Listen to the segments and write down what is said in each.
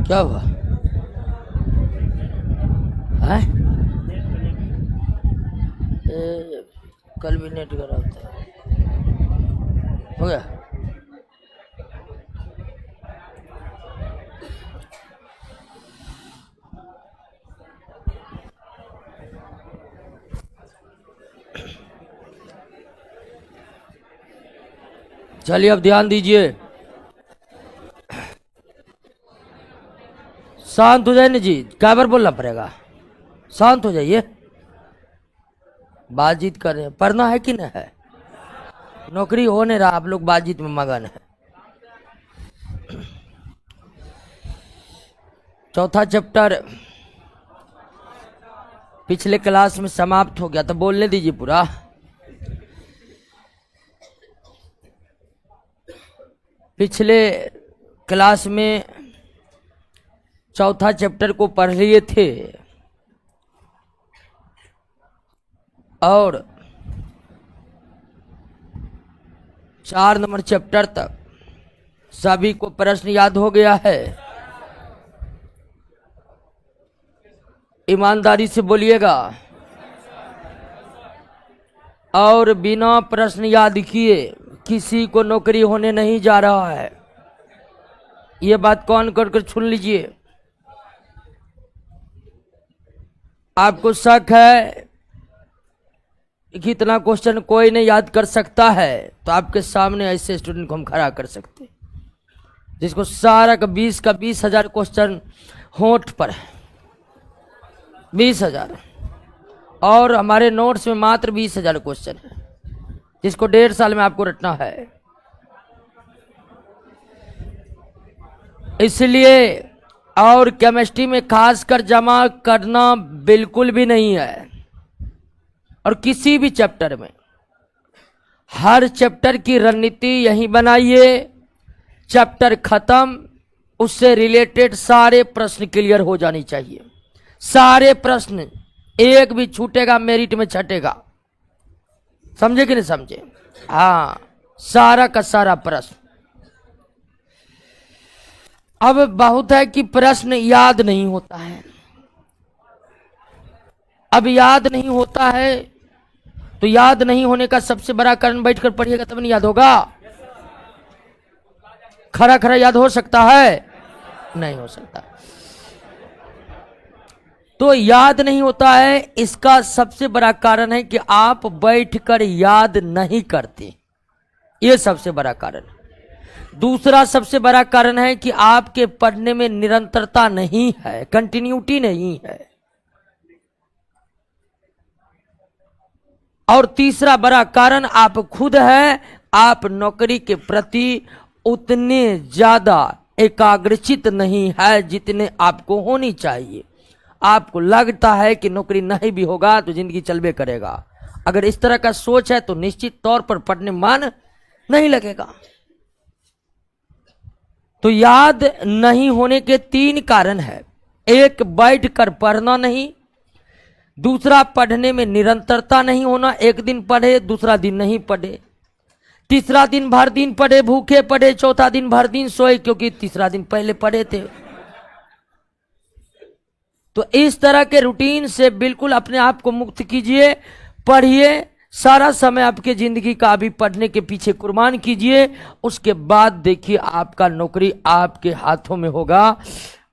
क्या हुआ है? कल भी नेट खराब था। हो गया? चलिए अब ध्यान दीजिए, शांत हो जाए ना जी। क्या बार बोलना पड़ेगा? शांत हो जाइए। बातचीत कर रहे हैं, पढ़ना है कि नहीं है? नौकरी हो नहीं रहा, आप लोग बातचीत में मगन है। चौथा चैप्टर पिछले क्लास में समाप्त हो गया, तो बोलने दीजिए पूरा। पिछले क्लास में चौथा चैप्टर को पढ़ लिए थे और 4 नंबर चैप्टर तक सभी को प्रश्न याद हो गया है। ईमानदारी से बोलिएगा। और बिना प्रश्न याद किए किसी को नौकरी होने नहीं जा रहा है, ये बात कौन कर सुन लीजिए। आपको शक है कि इतना क्वेश्चन कोई नहीं याद कर सकता है, तो आपके सामने ऐसे स्टूडेंट को हम खड़ा कर सकते जिसको सारा का 20,000 क्वेश्चन होंठ पर है। 20,000 और हमारे नोट्स में मात्र 20,000 क्वेश्चन है, जिसको 1.5 साल में आपको रटना है। इसलिए और केमिस्ट्री में खासकर जमा करना बिल्कुल भी नहीं है, और किसी भी चैप्टर में हर चैप्टर की रणनीति यही बनाइए। चैप्टर खत्म, उससे रिलेटेड सारे प्रश्न क्लियर हो जानी चाहिए। सारे प्रश्न, एक भी छूटेगा मेरिट में छटेगा। समझे कि नहीं समझे? हाँ, सारा का सारा प्रश्न। अब बहुत है कि प्रश्न याद नहीं होता है। अब याद नहीं होता है तो याद नहीं होने का सबसे बड़ा कारण बैठकर पढ़िएगा तब नहीं याद होगा। खरा खरा याद हो सकता है? नहीं हो सकता। तो याद नहीं होता है, इसका सबसे बड़ा कारण है कि आप बैठकर याद नहीं करते, यह सबसे बड़ा कारण है। दूसरा सबसे बड़ा कारण है कि आपके पढ़ने में निरंतरता नहीं है, कंटिन्यूटी नहीं है। और तीसरा बड़ा कारण आप खुद है, आप नौकरी के प्रति उतने ज्यादा एकाग्रचित नहीं है जितने आपको होनी चाहिए। आपको लगता है कि नौकरी नहीं भी होगा तो जिंदगी चलबे करेगा। अगर इस तरह का सोच है तो निश्चित तौर पर पढ़ने मन नहीं लगेगा। तो याद नहीं होने के 3 कारण है। एक, बैठकर पढ़ना नहीं। दूसरा, पढ़ने में निरंतरता नहीं होना, एक दिन पढ़े दूसरा दिन नहीं पढ़े, तीसरा दिन भर दिन पढ़े भूखे पढ़े, चौथा दिन भर दिन सोए क्योंकि तीसरा दिन पहले पढ़े थे। तो इस तरह के रूटीन से बिल्कुल अपने आप को मुक्त कीजिए, पढ़िए। सारा समय आपके जिंदगी का अभी पढ़ने के पीछे कुर्बान कीजिए। उसके बाद देखिए आपका नौकरी आपके हाथों में होगा,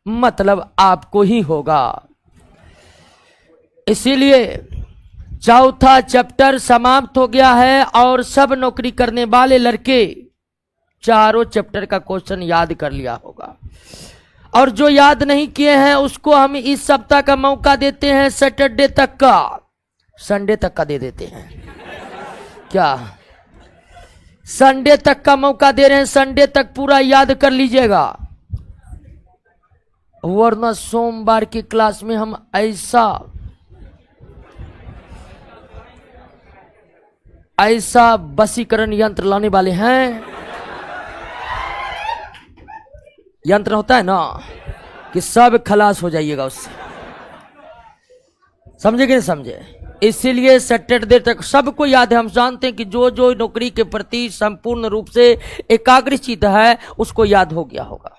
मतलब आपको ही होगा। इसीलिए चौथा चैप्टर समाप्त हो गया है और सब नौकरी करने वाले लड़के चारों चैप्टर का क्वेश्चन याद कर लिया होगा। और जो याद नहीं किए हैं उसको हम इस सप्ताह का मौका देते हैं, सैटरडे तक का, संडे तक का दे देते हैं। क्या संडे तक का मौका दे रहे हैं? संडे तक पूरा याद कर लीजिएगा, वरना सोमवार की क्लास में हम ऐसा वशीकरण यंत्र लाने वाले हैं। यंत्र होता है ना कि सब खलास हो जाइएगा उससे। समझे कि नहीं समझे? इसीलिए सैटरडे तक सबको याद है। हम जानते हैं कि जो जो नौकरी के प्रति संपूर्ण रूप से एकाग्रचित है उसको याद हो गया होगा।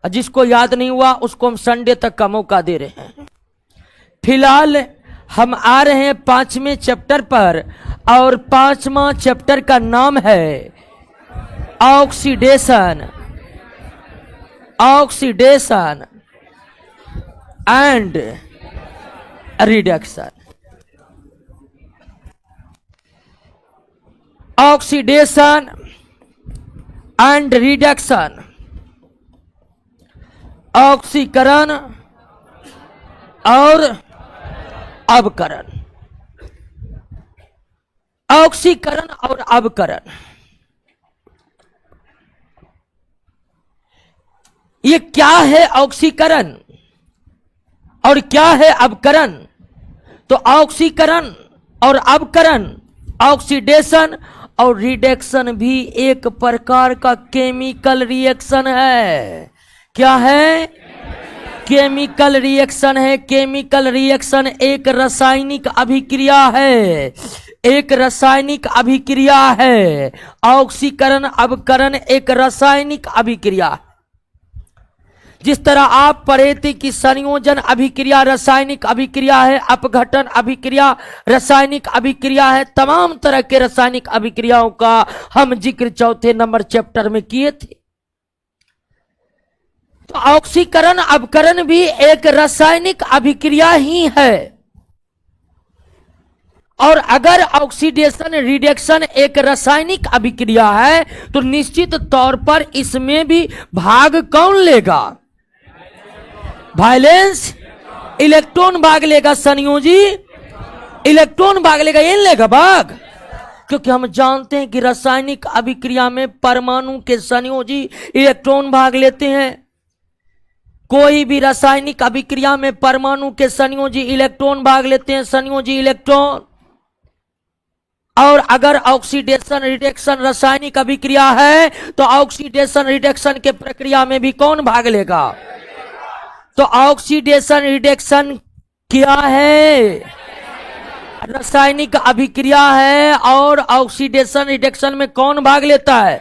और जिसको याद नहीं हुआ उसको हम संडे तक का मौका दे रहे हैं। फिलहाल हम आ रहे हैं 5वें चैप्टर पर, और 5वां चैप्टर का नाम है oxidation, oxidation and reduction. Oxidation and reduction, ऑक्सीकरण और अवकरण, ऑक्सीकरण और अवकरण। ये क्या है ऑक्सीकरण और क्या है अवकरण? तो ऑक्सीकरण और अवकरण, ऑक्सीडेशन और रिडक्शन भी एक प्रकार का केमिकल रिएक्शन है। क्या है? केमिकल रिएक्शन है। केमिकल रिएक्शन एक रासायनिक अभिक्रिया है, एक रासायनिक अभिक्रिया है। ऑक्सीकरण अवकरण एक रासायनिक अभिक्रिया है। जिस तरह आप पढ़े थे कि संयोजन अभिक्रिया रासायनिक अभिक्रिया है, अपघटन अभिक्रिया रासायनिक अभिक्रिया है, तमाम तरह के रासायनिक अभिक्रियाओं का हम जिक्र 4 नंबर चैप्टर में किए थे। तो ऑक्सीकरण अवकरण भी एक रासायनिक अभिक्रिया ही है। और अगर ऑक्सीडेशन रिडक्शन एक रासायनिक अभिक्रिया है तो निश्चित तौर पर इसमें भी भाग कौन लेगा? वायलेंस इलेक्ट्रॉन भाग लेगा, संयोजी इलेक्ट्रॉन भाग लेगा, ये लेगा भाग। क्योंकि हम जानते हैं कि रासायनिक अभिक्रिया में परमाणु के संयोजी इलेक्ट्रॉन भाग लेते हैं। कोई भी रासायनिक अभिक्रिया में परमाणु के संयोजी इलेक्ट्रॉन भाग लेते हैं, संयोजी इलेक्ट्रॉन। और अगर ऑक्सीडेशन रिडक्शन रासायनिक अभिक्रिया है तो ऑक्सीडेशन रिडक्शन के प्रक्रिया में भी कौन भाग लेगा? तो ऑक्सीडेशन रिडक्शन क्या है? रासायनिक अभिक्रिया है। और ऑक्सीडेशन रिडक्शन में कौन भाग लेता है?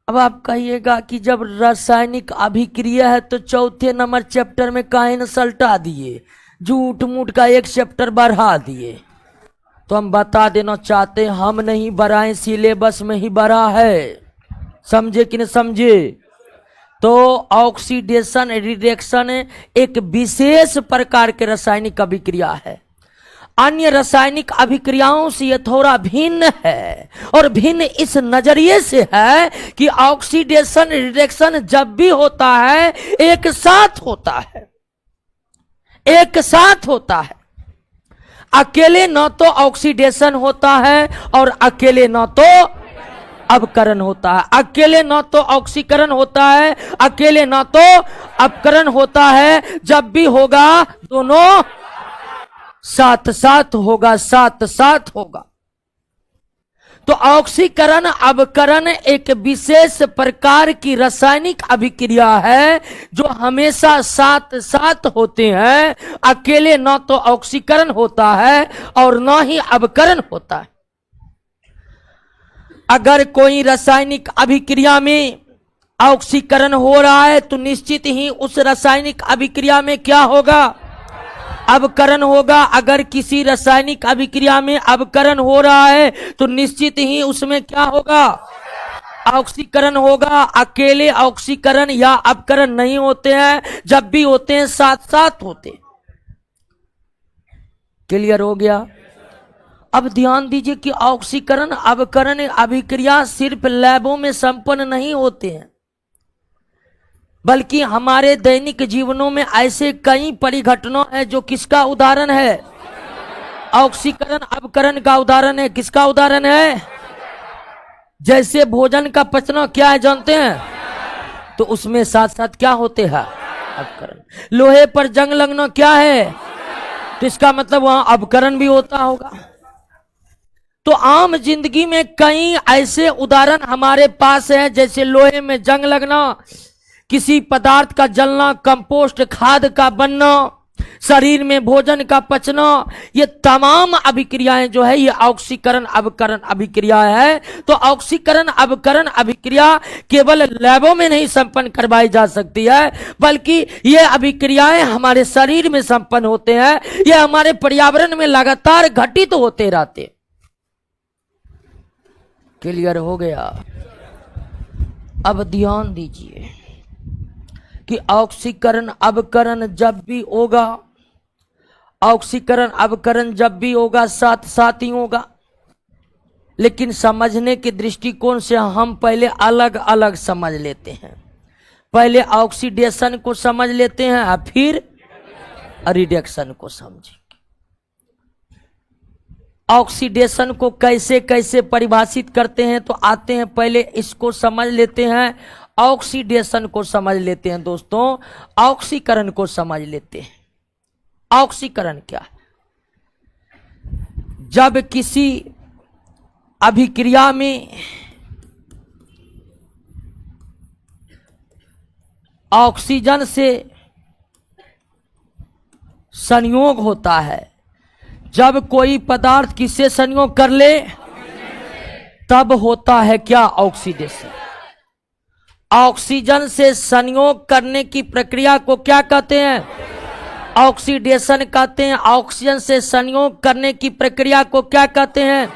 अब आप कहिएगा कि जब रासायनिक अभिक्रिया है तो 4 नंबर चैप्टर में काहे न सल्टा दिए, झूठ मूठ का एक चैप्टर बढ़ा दिए। तो हम बता देना चाहते हैं, हम नहीं बढ़ाए, सिलेबस में ही बढ़ा है। समझे कि नहीं समझे? तो ऑक्सीडेशन रिडक्शन एक विशेष प्रकार के रासायनिक अभिक्रिया है, अन्य रासायनिक अभिक्रियाओं से यह थोड़ा भिन्न है। और भिन्न इस नजरिए से है कि ऑक्सीडेशन रिडक्शन जब भी होता है एक साथ होता है, एक साथ होता है। अकेले न तो ऑक्सीडेशन होता है और अकेले न तो अवकरण होता है, अकेले न तो ऑक्सीकरण होता है, अकेले न तो अवकरण होता है। जब भी होगा दोनों साथ साथ होगा, साथ साथ होगा। तो ऑक्सीकरण अवकरण एक विशेष प्रकार की रासायनिक अभिक्रिया है जो हमेशा साथ साथ होते हैं। अकेले न तो ऑक्सीकरण होता है और न ही अवकरण होता है। अगर कोई रासायनिक अभिक्रिया में ऑक्सीकरण हो रहा है तो निश्चित ही उस रासायनिक अभिक्रिया में क्या होगा? अवकरण होगा। अगर किसी रासायनिक अभिक्रिया में अवकरण हो रहा है तो निश्चित ही उसमें क्या होगा? ऑक्सीकरण होगा। अकेले ऑक्सीकरण या अवकरण नहीं होते हैं, जब भी होते हैं साथ साथ होते हैं। क्लियर हो गया? अब ध्यान दीजिए कि ऑक्सीकरण अवकरण अभिक्रिया सिर्फ लैबों में संपन्न नहीं होते हैं, बल्कि हमारे दैनिक जीवनों में ऐसे कई परिघटना है जो किसका उदाहरण है? ऑक्सीकरण अवकरण का उदाहरण है। किसका उदाहरण है? जैसे भोजन का पचना क्या है जानते हैं? तो उसमें साथ साथ क्या होते हैं? अवकरण। लोहे पर जंग लगना क्या है? तो इसका मतलब वहां अवकरण भी होता होगा। तो आम जिंदगी में कई ऐसे उदाहरण हमारे पास हैं, जैसे लोहे में जंग लगना, किसी पदार्थ का जलना, कंपोस्ट खाद का बनना, शरीर में भोजन का पचना, ये तमाम अभिक्रियाएं जो है ये ऑक्सीकरण अवकरण अभिक्रिया है। तो ऑक्सीकरण अवकरण अभिक्रिया केवल लैबों में नहीं संपन्न करवाई जा सकती है, बल्कि ये अभिक्रियाएं हमारे शरीर में संपन्न होते हैं, ये हमारे पर्यावरण में लगातार घटित होते रहते। क्लियर हो गया? अब ध्यान दीजिए कि ऑक्सीकरण अवकरण जब भी होगा, ऑक्सीकरण अवकरण जब भी होगा साथ साथ ही होगा, लेकिन समझने के दृष्टिकोण से हम पहले अलग अलग समझ लेते हैं। पहले ऑक्सीडेशन को समझ लेते हैं और फिर रिडक्शन को समझेंगे। ऑक्सीडेशन को कैसे कैसे परिभाषित करते हैं तो आते हैं, पहले इसको समझ लेते हैं। ऑक्सीडेशन को समझ लेते हैं दोस्तों, ऑक्सीकरण को समझ लेते हैं। ऑक्सीकरण क्या है? जब किसी अभिक्रिया में ऑक्सीजन से संयोग होता है, जब कोई पदार्थ किससे संयोग कर ले तब होता है क्या? ऑक्सीडेशन। ऑक्सीजन से संयोग करने की प्रक्रिया को क्या कहते हैं? ऑक्सीडेशन कहते हैं। ऑक्सीजन से संयोग करने की प्रक्रिया को क्या कहते हैं?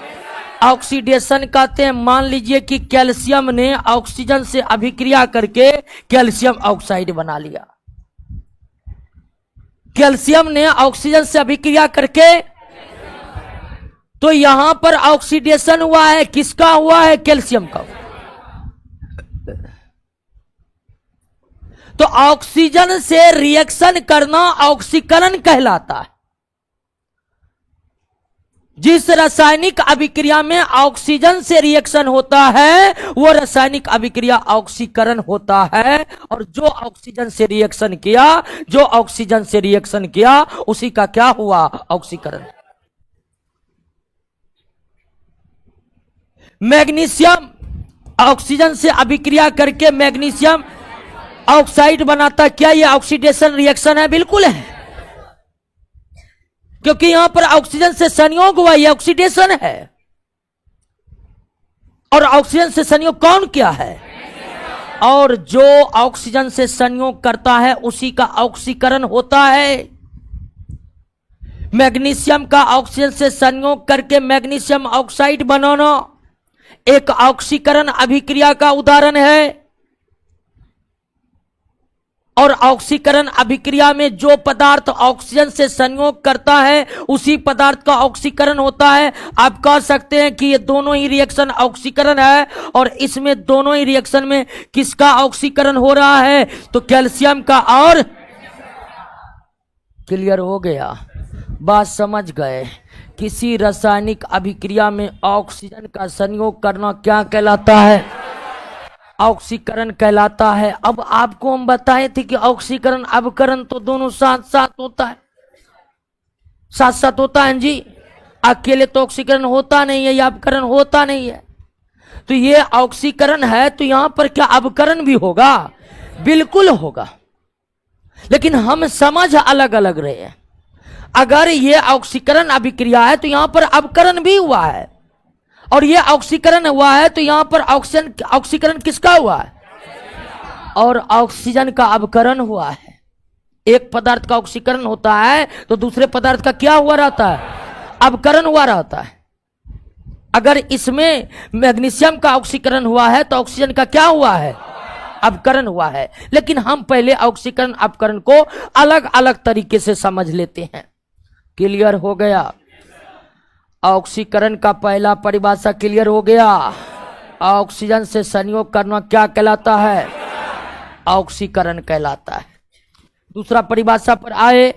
ऑक्सीडेशन कहते हैं। मान लीजिए कि कैल्शियम ने ऑक्सीजन से अभिक्रिया करके कैल्शियम ऑक्साइड बना लिया। कैल्शियम ने ऑक्सीजन से अभिक्रिया करके, तो यहां पर ऑक्सीडेशन हुआ है, किसका हुआ है? कैल्शियम का। तो ऑक्सीजन से रिएक्शन करना ऑक्सीकरण कहलाता है। जिस रासायनिक अभिक्रिया में ऑक्सीजन से रिएक्शन होता है वो रासायनिक अभिक्रिया ऑक्सीकरण होता है। और जो ऑक्सीजन से रिएक्शन किया, जो ऑक्सीजन से रिएक्शन किया उसी का क्या हुआ? ऑक्सीकरण। मैग्नीशियम ऑक्सीजन से अभिक्रिया करके मैग्नीशियम ऑक्साइड बनाता, क्या यह ऑक्सीडेशन रिएक्शन है? बिल्कुल है, क्योंकि यहां पर ऑक्सीजन से संयोग हुआ, यह ऑक्सीडेशन है। और ऑक्सीजन से संयोग कौन किया है? और जो ऑक्सीजन से संयोग करता है उसी का ऑक्सीकरण होता है। मैग्नीशियम का ऑक्सीजन से संयोग करके मैग्नीशियम ऑक्साइड बनाना एक ऑक्सीकरण अभिक्रिया का उदाहरण है। और ऑक्सीकरण अभिक्रिया में जो पदार्थ ऑक्सीजन से संयोग करता है उसी पदार्थ का ऑक्सीकरण होता है। आप कह सकते हैं कि ये दोनों ही रिएक्शन ऑक्सीकरण है, और इसमें दोनों ही रिएक्शन में किसका ऑक्सीकरण हो रहा है? तो कैल्शियम का। और क्लियर हो गया? बात समझ गए? किसी रासायनिक अभिक्रिया में ऑक्सीजन का संयोग करना क्या कहलाता है? ऑक्सीकरण कहलाता है। अब आपको हम बताए थे कि ऑक्सीकरण अवकरण तो दोनों साथ साथ होता है, साथ साथ होता है जी। अकेले तो ऑक्सीकरण होता नहीं है या अवकरण होता नहीं है। तो ये ऑक्सीकरण है तो यहां पर क्या अवकरण भी होगा? बिल्कुल होगा, लेकिन हम समझ अलग अलग रहे हैं। अगर ये ऑक्सीकरण अभिक्रिया है तो यहां पर अवकरण भी हुआ है, और ये ऑक्सीकरण हुआ है तो यहां पर ऑक्सीकरण किसका हुआ है? और ऑक्सीजन का अवकरण हुआ है। एक पदार्थ का ऑक्सीकरण होता है तो दूसरे पदार्थ का क्या हुआ रहता है? अवकरण हुआ रहता है। अगर इसमें मैग्नीशियम का ऑक्सीकरण हुआ है तो ऑक्सीजन का क्या हुआ है? अवकरण हुआ है। लेकिन हम पहले ऑक्सीकरण अवकरण को अलग अलग तरीके से समझ लेते हैं। क्लियर हो गया? ऑक्सीकरण का पहला परिभाषा क्लियर हो गया। ऑक्सीजन से संयोग करना क्या कहलाता है? ऑक्सीकरण कहलाता है। दूसरा परिभाषा पर आए,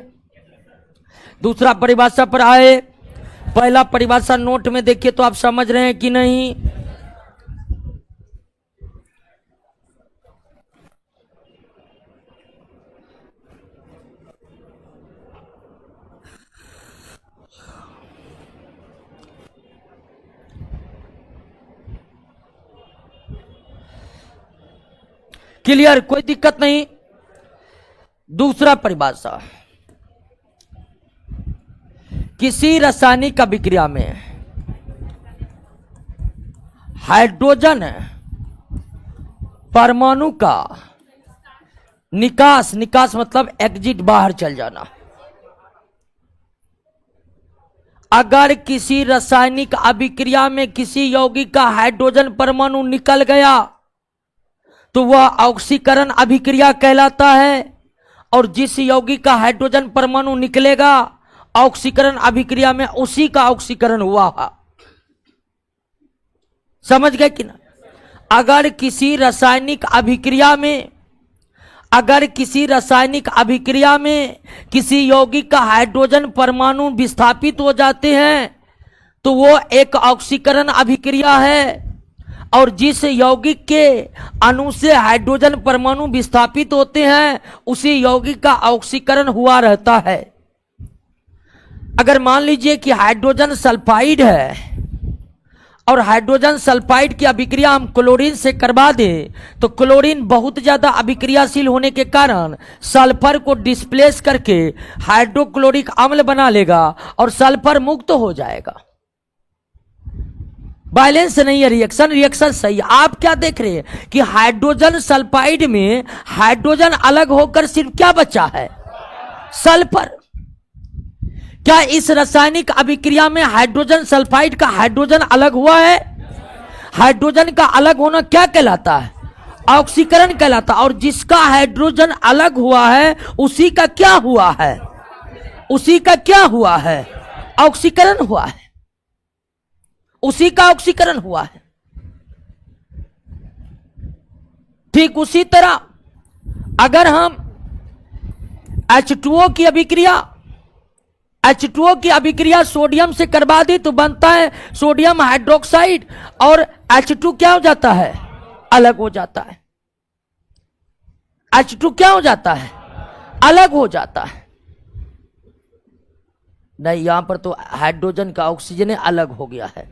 दूसरा परिभाषा पर आए। पहला परिभाषा नोट में देखिए तो आप समझ रहे हैं कि नहीं? क्लियर? कोई दिक्कत नहीं। दूसरा परिभाषा, किसी रासायनिक अभिक्रिया में हाइड्रोजन परमाणु का निकास, निकास मतलब एग्जिट, बाहर चल जाना। अगर किसी रासायनिक अभिक्रिया में किसी यौगिक का हाइड्रोजन परमाणु निकल गया तो वह ऑक्सीकरण अभिक्रिया कहलाता है, और जिस यौगिक का हाइड्रोजन परमाणु निकलेगा ऑक्सीकरण अभिक्रिया में, उसी का ऑक्सीकरण हुआ है। समझ गए कि ना? अगर किसी रासायनिक अभिक्रिया में, अगर किसी रासायनिक अभिक्रिया में किसी यौगिक का हाइड्रोजन परमाणु विस्थापित हो जाते हैं तो वो एक ऑक्सीकरण अभिक्रिया है, और जिस यौगिक के अणु से हाइड्रोजन परमाणु विस्थापित होते हैं उसी यौगिक का ऑक्सीकरण हुआ रहता है। अगर मान लीजिए कि हाइड्रोजन सल्फाइड है और हाइड्रोजन सल्फाइड की अभिक्रिया हम क्लोरीन से करवा दें तो क्लोरीन बहुत ज्यादा अभिक्रियाशील होने के कारण सल्फर को डिस्प्लेस करके हाइड्रोक्लोरिक अम्ल बना लेगा और सल्फर मुक्त हो जाएगा। बैलेंस नहीं है रिएक्शन, रिएक्शन सही है। आप क्या देख रहे हैं कि हाइड्रोजन सल्फाइड में हाइड्रोजन अलग होकर सिर्फ क्या बचा है? सल्फर। क्या इस रासायनिक अभिक्रिया में हाइड्रोजन सल्फाइड का हाइड्रोजन अलग हुआ है? हाइड्रोजन का अलग होना क्या कहलाता है? ऑक्सीकरण कहलाता। और जिसका हाइड्रोजन अलग हुआ है उसी का क्या हुआ है? उसी का क्या हुआ है? ऑक्सीकरण हुआ है, उसी का ऑक्सीकरण हुआ है। ठीक उसी तरह अगर हम H2O की अभिक्रिया, H2O की अभिक्रिया सोडियम से करवा दी तो बनता है सोडियम हाइड्रोक्साइड, और H2 क्या हो जाता है? अलग हो जाता है। H2 क्या हो जाता है? अलग हो जाता है। नहीं, यहां पर तो हाइड्रोजन का ऑक्सीजन अलग हो गया है।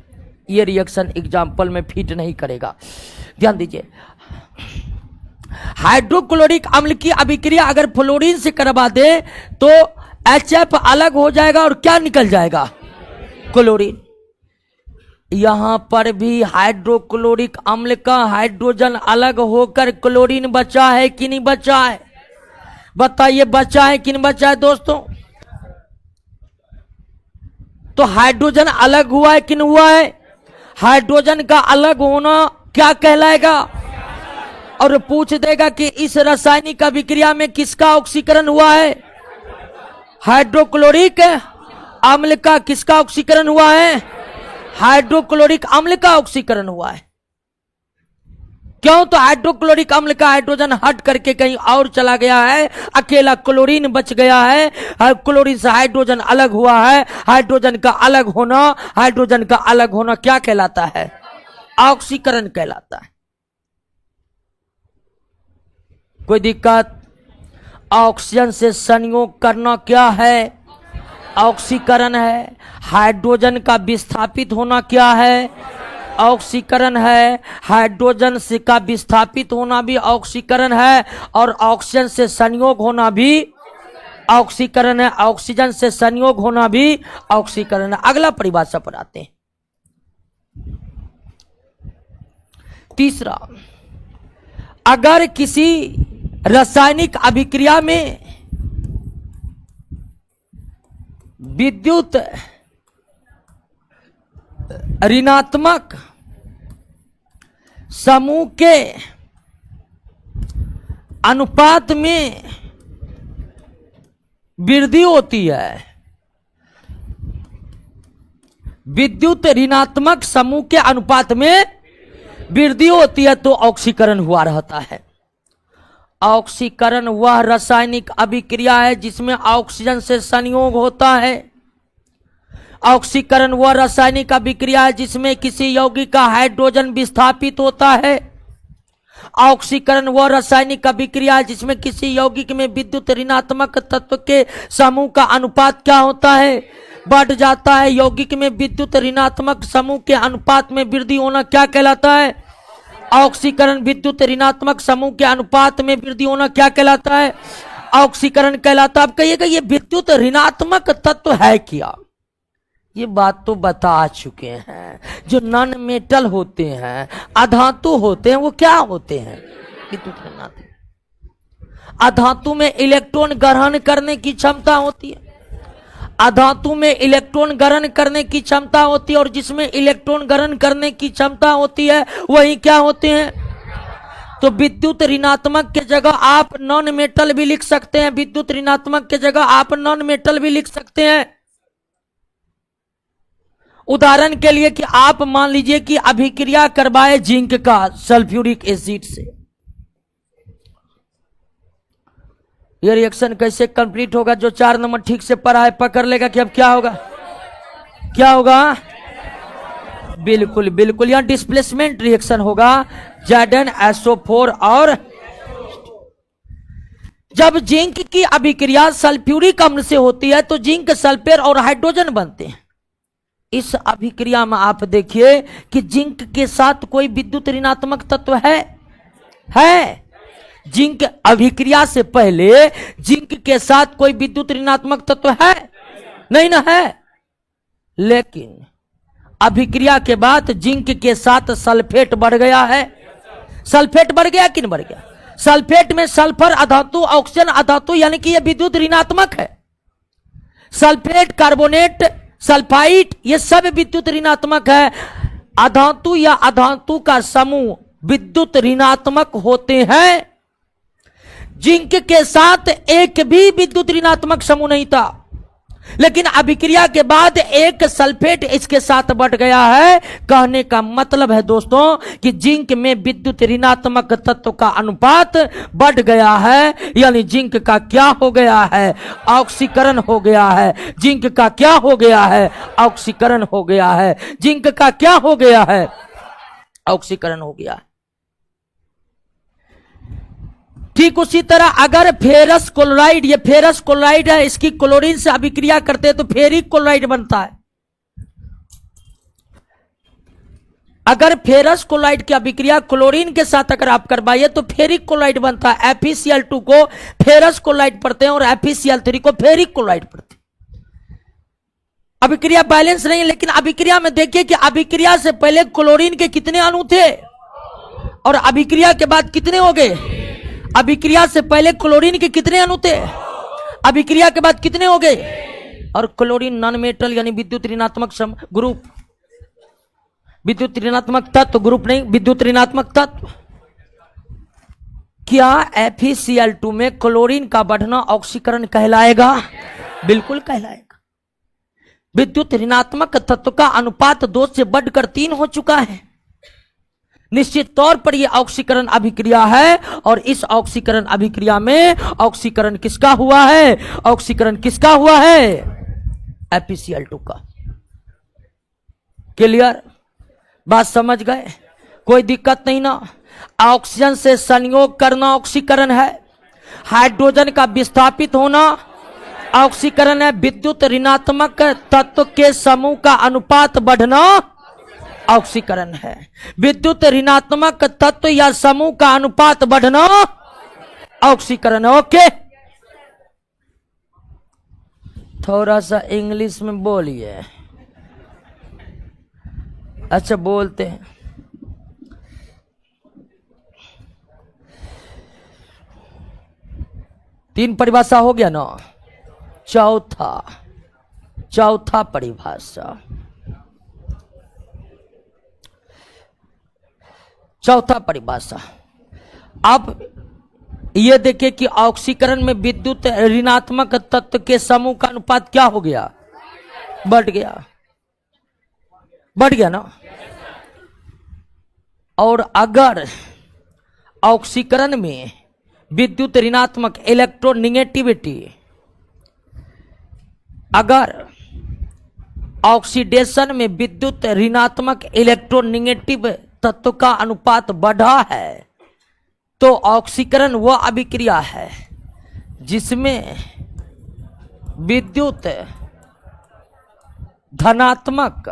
ये रिएक्शन एग्जाम्पल में फिट नहीं करेगा, ध्यान दीजिए। हाइड्रोक्लोरिक अम्ल की अभिक्रिया अगर फ्लोरीन से करवा दे तो HF अलग हो जाएगा और क्या निकल जाएगा? क्लोरीन। यहां पर भी हाइड्रोक्लोरिक अम्ल का हाइड्रोजन अलग होकर क्लोरीन बचा है कि नहीं बचा है? बताइए, बचा है कि नहीं बचा है दोस्तों? तो हाइड्रोजन अलग हुआ है कि नहीं हुआ है? हाइड्रोजन का अलग होना क्या कहलाएगा? और पूछ देगा कि इस रासायनिक अभिक्रिया में किसका ऑक्सीकरण हुआ है? हाइड्रोक्लोरिक अम्ल का किसका ऑक्सीकरण हुआ है? हाइड्रोक्लोरिक अम्ल का ऑक्सीकरण हुआ है। क्यों? तो हाइड्रोक्लोरिक अम्ल का हाइड्रोजन हट करके कहीं और चला गया है, अकेला क्लोरीन बच गया है। क्लोरीन से हाइड्रोजन अलग हुआ है। हाइड्रोजन का अलग होना, हाइड्रोजन का अलग होना क्या कहलाता है? ऑक्सीकरण कहलाता है। कोई दिक्कत? ऑक्सीजन से संयोग करना क्या है? ऑक्सीकरण है। हाइड्रोजन का विस्थापित होना क्या है? ऑक्सीकरण है। हाइड्रोजन से का विस्थापित होना भी ऑक्सीकरण है, और ऑक्सीजन से संयोग होना भी ऑक्सीकरण है। ऑक्सीजन से संयोग होना भी ऑक्सीकरण है। अगला परिभाषा पर आते हैं। तीसरा, अगर किसी रासायनिक अभिक्रिया में विद्युत ऋणात्मक समूह के अनुपात में वृद्धि होती है, विद्युत ऋणात्मक समूह के अनुपात में वृद्धि होती है तो ऑक्सीकरण हुआ रहता है। ऑक्सीकरण वह रासायनिक अभिक्रिया है जिसमें ऑक्सीजन से संयोग होता है। ऑक्सीकरण वह रासायनिक अभिक्रिया है जिसमें किसी यौगिक का हाइड्रोजन विस्थापित होता है। ऑक्सीकरण वह रासायनिक अभिक्रिया है जिसमें किसी यौगिक में विद्युत ऋणात्मक तत्व के समूह का अनुपात क्या होता है? बढ़ जाता है। यौगिक में विद्युत ऋणात्मक समूह के अनुपात में वृद्धि होना क्या कहलाता है? ऑक्सीकरण। विद्युत ऋणात्मक समूह के अनुपात में वृद्धि होना क्या कहलाता है? ऑक्सीकरण कहलाता है। अब कहिएगा ये विद्युत ऋणात्मक तत्व है क्या? ये बात तो बता चुके हैं। जो नॉन मेटल होते हैं, अधातु होते हैं, वो क्या होते हैं? विद्युत ऋणात्मक। अधातु में इलेक्ट्रॉन ग्रहण करने की क्षमता होती है, अधातु में इलेक्ट्रॉन ग्रहण करने की क्षमता होती है, और जिसमें इलेक्ट्रॉन ग्रहण करने की क्षमता होती है वही क्या होते हैं? तो विद्युत ऋणात्मक के जगह आप नॉन मेटल भी लिख सकते हैं, विद्युत ऋणात्मक के जगह आप नॉन मेटल भी लिख सकते हैं। उदाहरण के लिए कि आप मान लीजिए कि अभिक्रिया करवाए जिंक का सल्फ्यूरिक एसिड से, यह रिएक्शन कैसे कंप्लीट होगा? जो 4 नंबर ठीक से पढ़ा है पकड़ लेगा कि अब क्या होगा, क्या होगा? बिल्कुल बिल्कुल, यहां डिस्प्लेसमेंट रिएक्शन होगा Zn-SO4। और जब जिंक की अभिक्रिया सल्फ्यूरिक अम्ल से होती है तो जिंक सल्फेट और हाइड्रोजन बनते हैं। इस अभिक्रिया में आप देखिए कि जिंक के साथ कोई विद्युत ऋणात्मक तत्व है। जिंक अभिक्रिया से पहले जिंक के साथ कोई विद्युत ऋणात्मक तत्व है नहीं ना है, लेकिन अभिक्रिया के बाद जिंक के साथ सल्फेट बढ़ गया है। सल्फेट बढ़ गया कि नहीं बढ़ गया? सल्फेट में सल्फर अधातु, ऑक्सीजन अधातु, यानी कि यह विद्युत ऋणात्मक है। सल्फेट, कार्बोनेट, सल्फाइड, ये सब विद्युत ऋणात्मक है। अधातु या अधातु का समूह विद्युत ऋणात्मक होते हैं। जिंक के साथ एक भी विद्युत ऋणात्मक समूह नहीं था, लेकिन अभिक्रिया के बाद एक सल्फेट इसके साथ बढ़ गया है। कहने का मतलब है दोस्तों कि जिंक में विद्युत ऋणात्मक तत्व का अनुपात बढ़ गया है, यानी जिंक का क्या हो गया है? ऑक्सीकरण हो गया है। जिंक का क्या हो गया है? ऑक्सीकरण हो गया है। जिंक का क्या हो गया है? ऑक्सीकरण हो गया है। ठीक उसी तरह अगर फेरस क्लोराइड, ये फेरस क्लोराइड है, इसकी क्लोरीन से अभिक्रिया करते हैं तो फेरिक क्लोराइड बनता है। अगर फेरस क्लोराइड की अभिक्रिया क्लोरीन के साथ अगर आप करवाइए तो फेरिक क्लोराइड बनता है। FeCl2 को फेरस क्लोराइड पढ़ते हैं और FeCl3 को फेरिक क्लोराइड पढ़ते हैं। अभिक्रिया बैलेंस नहीं है, लेकिन अभिक्रिया में देखिए कि अभिक्रिया से पहले क्लोरीन के कितने अणु थे और अभिक्रिया के बाद कितने हो गए? अभिक्रिया से पहले क्लोरीन के कितने अणु थे, अभिक्रिया के बाद कितने हो गए? और क्लोरीन नॉन मेटल यानी विद्युत ऋणात्मक ग्रुप, विद्युत ऋणात्मक तत्व, ग्रुप नहीं, विद्युत ऋणात्मक तत्व। क्या FeCl2 में क्लोरीन का बढ़ना ऑक्सीकरण कहलाएगा? बिल्कुल कहलाएगा। विद्युत ऋणात्मक तत्व का अनुपात 2 से बढ़कर 3 हो चुका है। निश्चित तौर पर यह ऑक्सीकरण अभिक्रिया है, और इस ऑक्सीकरण अभिक्रिया में ऑक्सीकरण किसका हुआ है? ऑक्सीकरण किसका हुआ है? FeCl2 का। क्लियर? बात समझ गए? कोई दिक्कत नहीं ना? ऑक्सीजन से संयोग करना ऑक्सीकरण है, हाइड्रोजन का विस्थापित होना ऑक्सीकरण है, विद्युत ऋणात्मक तत्व के समूह का अनुपात बढ़ना ऑक्सीकरण है। विद्युत ऋणात्मक तत्व या समूह का अनुपात बढ़ना ऑक्सीकरण है। ओके, थोड़ा सा इंग्लिश में बोलिए। अच्छा बोलते हैं। तीन परिभाषा हो गया ना? चौथा परिभाषा, चौथा परिभाषा। अब यह देखिए कि ऑक्सीकरण में विद्युत ऋणात्मक तत्व के समूह का अनुपात क्या हो गया? बढ़ गया। बढ़ गया ना? और अगर ऑक्सीकरण में विद्युत ऋणात्मक इलेक्ट्रोनिगेटिविटी, अगर ऑक्सीडेशन में विद्युत ऋणात्मक इलेक्ट्रोनिगेटिव तत्व का अनुपात बढ़ा है तो ऑक्सीकरण वह अभिक्रिया है जिसमें विद्युत धनात्मक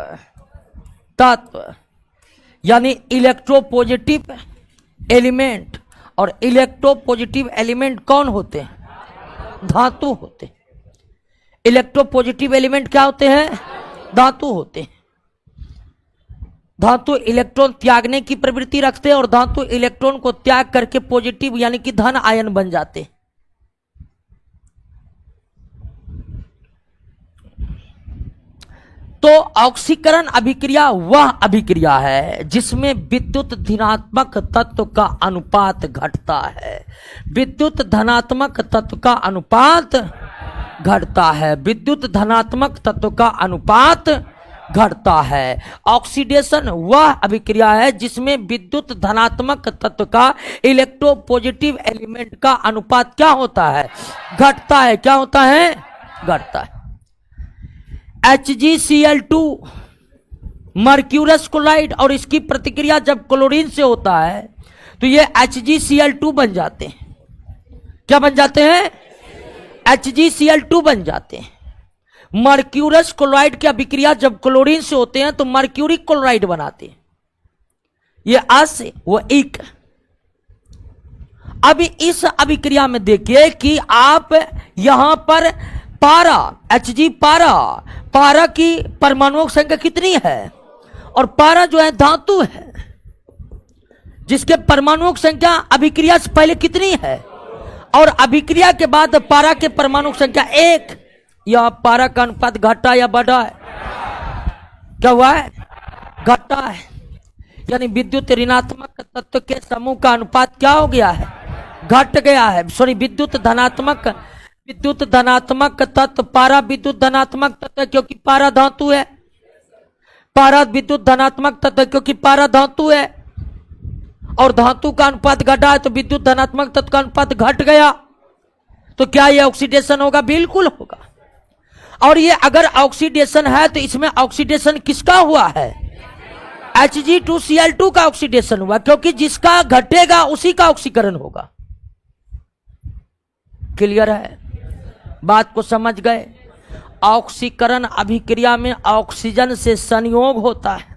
तत्व यानी इलेक्ट्रोपॉजिटिव एलिमेंट, और इलेक्ट्रोपॉजिटिव एलिमेंट कौन होते हैं? धातु होते हैं। इलेक्ट्रोपॉजिटिव एलिमेंट क्या होते हैं? धातु होते हैं। धातु इलेक्ट्रॉन त्यागने की प्रवृत्ति रखते हैं और धातु इलेक्ट्रॉन को त्याग करके पॉजिटिव यानी कि धन आयन बन जाते हैं। तो ऑक्सीकरण अभिक्रिया वह अभिक्रिया है जिसमें विद्युत धनात्मक तत्व का अनुपात घटता है। विद्युत धनात्मक तत्व का अनुपात घटता है। विद्युत धनात्मक तत्व का अनुपात घटता है। ऑक्सीडेशन वह अभिक्रिया है जिसमें विद्युत धनात्मक तत्व का इलेक्ट्रोपॉजिटिव एलिमेंट का अनुपात क्या होता है? घटता है। क्या होता है? घटता है। HgCl2 मर्क्यूरस क्लोराइड और इसकी प्रतिक्रिया जब क्लोरीन से होता है तो ये HgCl2 बन जाते हैं। क्या बन जाते हैं? HgCl2 बन जाते हैं। मर्क्यूरस क्लोराइड की अभिक्रिया जब क्लोरीन से होते हैं तो मर्क्यूरिक क्लोराइड बनाते हैं। ये आ से वो एक। अभी इस अभिक्रिया में देखिए कि आप यहां पर पारा Hg पारा की परमाणु संख्या कितनी है? और पारा जो है धातु है जिसके परमाणु संख्या अभिक्रिया से पहले कितनी है और अभिक्रिया के बाद पारा के परमाणु संख्या 1। यह पारा का अनुपात घटा या बढ़ा है? क्या हुआ है? घटा है। यानी विद्युत ऋणात्मक तत्व के समूह का अनुपात क्या हो गया है? घट गया है। सॉरी, विद्युत धनात्मक तत्व पारा विद्युत धनात्मक तत्व क्योंकि पारा धातु है। पारा विद्युत धनात्मक तत्व क्योंकि पारा धातु है और धातु का अनुपात घटा है तो विद्युत धनात्मक तत्व का अनुपात घट गया। तो क्या यह ऑक्सीडेशन होगा? बिल्कुल होगा। और ये अगर ऑक्सीडेशन है तो इसमें ऑक्सीडेशन किसका हुआ है? Hg2Cl2 का ऑक्सीडेशन हुआ क्योंकि जिसका घटेगा उसी का ऑक्सीकरण होगा। क्लियर है? बात को समझ गए? ऑक्सीकरण अभिक्रिया में ऑक्सीजन से संयोग होता है।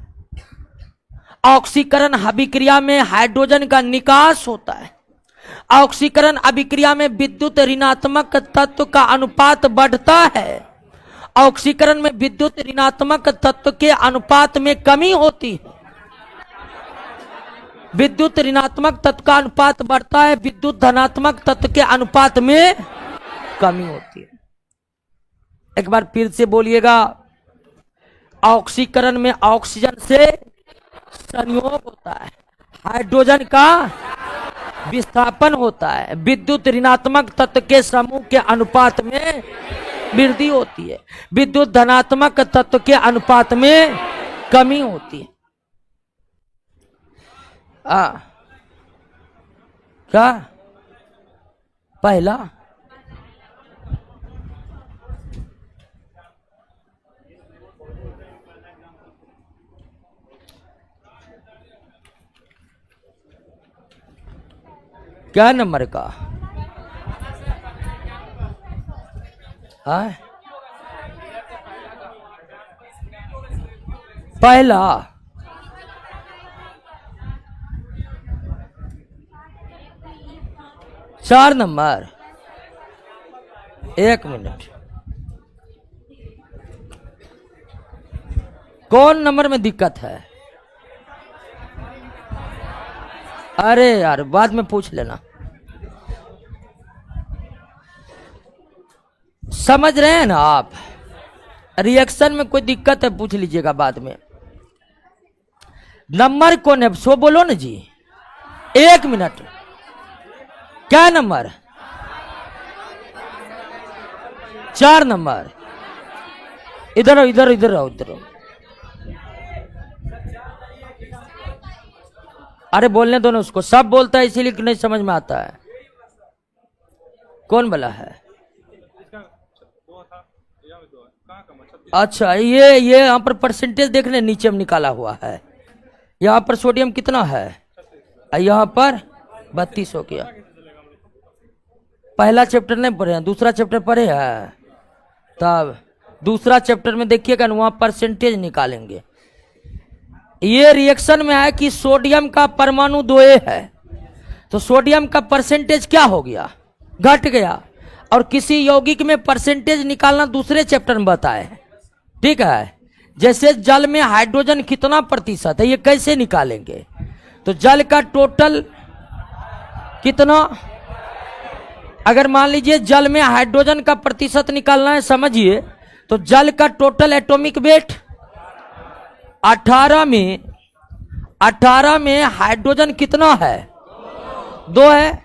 ऑक्सीकरण अभिक्रिया में हाइड्रोजन का निकास होता है। ऑक्सीकरण अभिक्रिया में विद्युत ऋणात्मक तत्व का अनुपात बढ़ता है। ऑक्सीकरण में विद्युत ऋणात्मक तत्व के अनुपात में कमी होती है। विद्युत ऋणात्मक तत्व का अनुपात बढ़ता है, विद्युत धनात्मक तत्व के अनुपात में कमी होती है। एक बार फिर से बोलिएगा। ऑक्सीकरण में ऑक्सीजन से संयोग होता है, हाइड्रोजन का विस्थापन होता है, विद्युत ऋणात्मक तत्व के समूह के अनुपात में वृद्धि होती है, विद्युत धनात्मक तत्व के अनुपात में कमी होती है। क्या पहला? क्या नंबर का? पहला। चार नंबर। एक मिनट, कौन नंबर में दिक्कत है? अरे यार बाद में पूछ लेना। समझ रहे हैं ना आप? रिएक्शन में कोई दिक्कत है पूछ लीजिएगा बाद में। नंबर कौन है सो बोलो ना जी। एक मिनट, क्या नंबर? 4 नंबर। इधर आओ, इधर इधर आओ, इधर आओ। अरे बोलने दो ना उसको, सब बोलता है इसीलिए नहीं समझ में आता है। कौन बोला है? अच्छा, ये यहाँ पर परसेंटेज देखने नीचे में निकाला हुआ है। यहाँ पर सोडियम कितना है? यहाँ पर 32 हो गया। पहला चैप्टर नहीं पढ़े हैं, दूसरा चैप्टर पढ़े हैं। तब दूसरा चैप्टर में देखिएगा वहां परसेंटेज निकालेंगे। ये रिएक्शन में है कि सोडियम का परमाणु 2 है तो सोडियम का परसेंटेज क्या हो गया? घट गया। और किसी यौगिक में परसेंटेज निकालना दूसरे चैप्टर में बताए, ठीक है। जैसे जल में हाइड्रोजन कितना प्रतिशत है, ये कैसे निकालेंगे? तो जल का टोटल कितना, अगर मान लीजिए जल में हाइड्रोजन का प्रतिशत निकालना है, समझिए, तो जल का टोटल एटॉमिक वेट 18 में हाइड्रोजन कितना है? 2 है।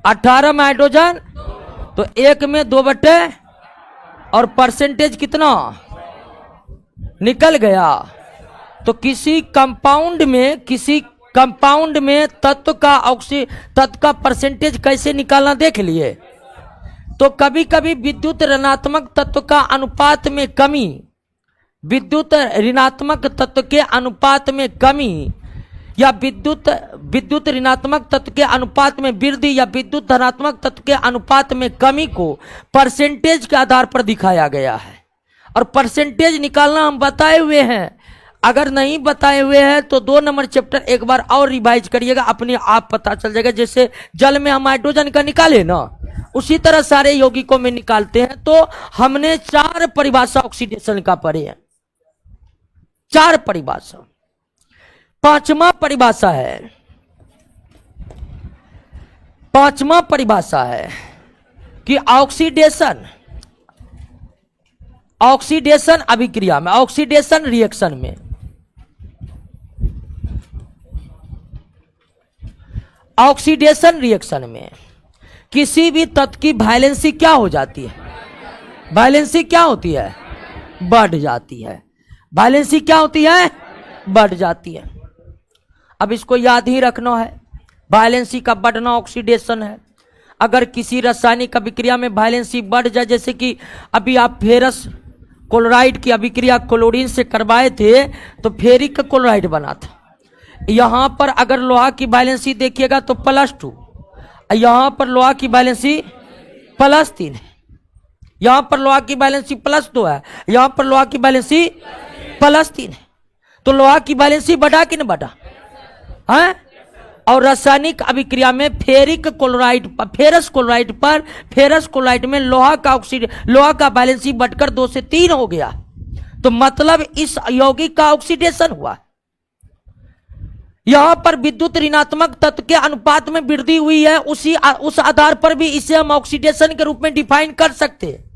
18 में हाइड्रोजन, तो 1 में 2 बटे, और परसेंटेज कितना निकल गया। तो किसी कंपाउंड में तत्व का परसेंटेज कैसे निकालना देख लिए। तो कभी कभी विद्युत ऋणात्मक तत्व का अनुपात में कमी, विद्युत ऋणात्मक तत्व के अनुपात में कमी, या विद्युत ऋणात्मक तत्व के अनुपात में वृद्धि, या विद्युत धनात्मक तत्व के अनुपात में कमी को परसेंटेज के आधार पर दिखाया गया है। और परसेंटेज निकालना हम बताए हुए हैं, अगर नहीं बताए हुए हैं तो 2 नंबर चैप्टर एक बार और रिवाइज करिएगा, अपने आप पता चल जाएगा। जैसे जल में हम हाइड्रोजन का निकाले ना, उसी तरह सारे यौगिकों में निकालते हैं। तो हमने 4 परिभाषा ऑक्सीडेशन का पढ़े हैं, 4 परिभाषा। 5वां परिभाषा है कि ऑक्सीडेशन अभिक्रिया में, ऑक्सीडेशन रिएक्शन में, ऑक्सीडेशन रिएक्शन में किसी भी तत्व की वैलेंसी क्या हो जाती है? वैलेंसी क्या होती है? बढ़ जाती है। वैलेंसी क्या होती है? बढ़ जाती है। अब इसको याद ही रखना है, वैलेंसी का बढ़ना ऑक्सीडेशन है। अगर किसी रासायनिक अभिक्रिया में वैलेंसी बढ़ जाए, जैसे कि अभी आप फेरस क्लोराइड की अभिक्रिया क्लोरीन से करवाए थे तो फेरिक क्लोराइड बना था। यहां पर अगर लोहा की वैलेंसी देखिएगा तो +2, यहां पर लोहा की वैलेंसी +3 है, यहां पर लोहा की वैलेंसी +2 है, यहां पर लोहा की वैलेंसी +3 है। तो लोहा की वैलेंसी बढ़ा कि नहीं बढ़ा है? और रासायनिक अभिक्रिया में फेरस क्लोराइड में लोहा का वैलेंसी बढ़कर 2 से 3 हो गया। तो मतलब इस यौगिक का ऑक्सीडेशन हुआ। यहां पर विद्युत ऋणात्मक तत्व के अनुपात में वृद्धि हुई है, उस आधार पर भी इसे हम ऑक्सीडेशन के रूप में डिफाइन कर सकते हैं।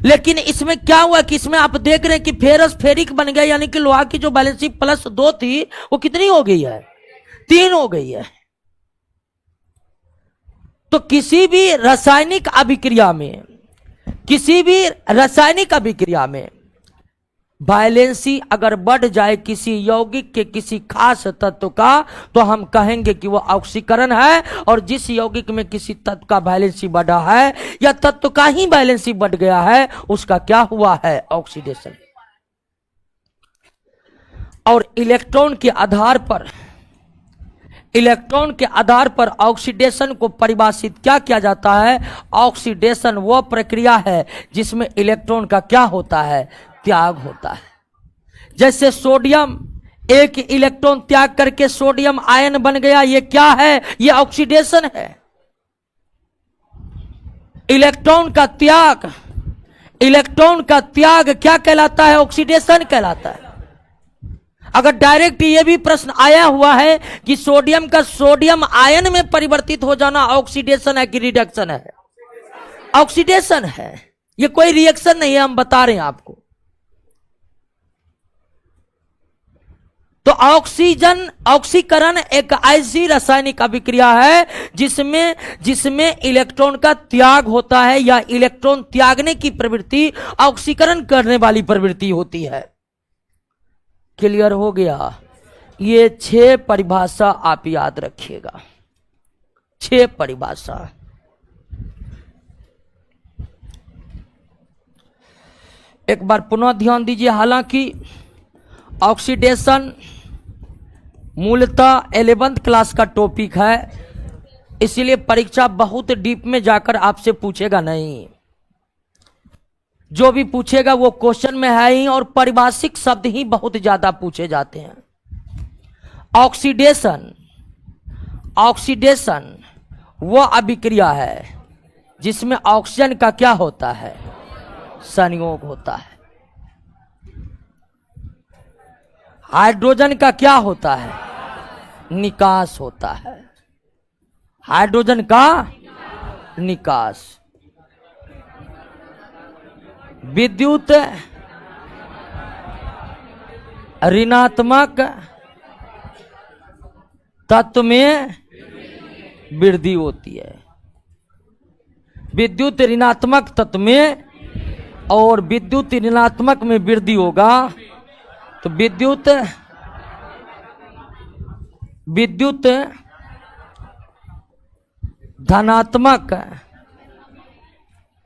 लेकिन इसमें क्या हुआ कि इसमें आप देख रहे हैं कि फेरस फेरिक बन गया, यानी कि लोहा की जो वैलेंसी +2 थी वो कितनी हो गई है? 3 हो गई है। तो किसी भी रासायनिक अभिक्रिया में वैलेंसी अगर बढ़ जाए किसी यौगिक के किसी खास तत्व का, तो हम कहेंगे कि वह ऑक्सीकरण है। और जिस यौगिक में किसी तत्व का वैलेंसी बढ़ा है या तत्व का ही वैलेंसी बढ़ गया है, उसका क्या हुआ है? ऑक्सीडेशन। और इलेक्ट्रॉन के आधार पर ऑक्सीडेशन को परिभाषित क्या किया जाता है? ऑक्सीडेशन वह प्रक्रिया है जिसमें इलेक्ट्रॉन का क्या होता है? त्याग होता है। जैसे सोडियम एक इलेक्ट्रॉन त्याग करके सोडियम आयन बन गया, ये क्या है? ये ऑक्सीडेशन है। इलेक्ट्रॉन का त्याग क्या कहलाता है? ऑक्सीडेशन कहलाता है। अगर डायरेक्ट ये भी प्रश्न आया हुआ है कि सोडियम का सोडियम आयन में परिवर्तित हो जाना ऑक्सीडेशन है कि रिडक्शन है? ऑक्सीडेशन है। ये कोई रिएक्शन नहीं है, हम बता रहे हैं आपको। तो ऑक्सीकरण एक ऐसी रासायनिक अभिक्रिया है जिसमें इलेक्ट्रॉन का त्याग होता है, या इलेक्ट्रॉन त्यागने की प्रवृत्ति ऑक्सीकरण करने वाली प्रवृत्ति होती है। क्लियर हो गया? ये 6 परिभाषा आप याद रखिएगा, 6 परिभाषा। एक बार पुनः ध्यान दीजिए। हालांकि ऑक्सीडेशन मूलतः 11th क्लास का टॉपिक है, इसलिए परीक्षा बहुत डीप में जाकर आपसे पूछेगा नहीं। जो भी पूछेगा वो क्वेश्चन में है ही, और परिभाषिक शब्द ही बहुत ज्यादा पूछे जाते हैं। ऑक्सीडेशन वह अभिक्रिया है जिसमें ऑक्सीजन का क्या होता है? संयोग होता है। हाइड्रोजन का क्या होता है? निकास होता है। हाइड्रोजन का निकास। विद्युत ऋणात्मक तत्व में वृद्धि होती है। विद्युत ऋणात्मक तत्व में, और विद्युत ऋणात्मक में वृद्धि होगा तो विद्युत धनात्मक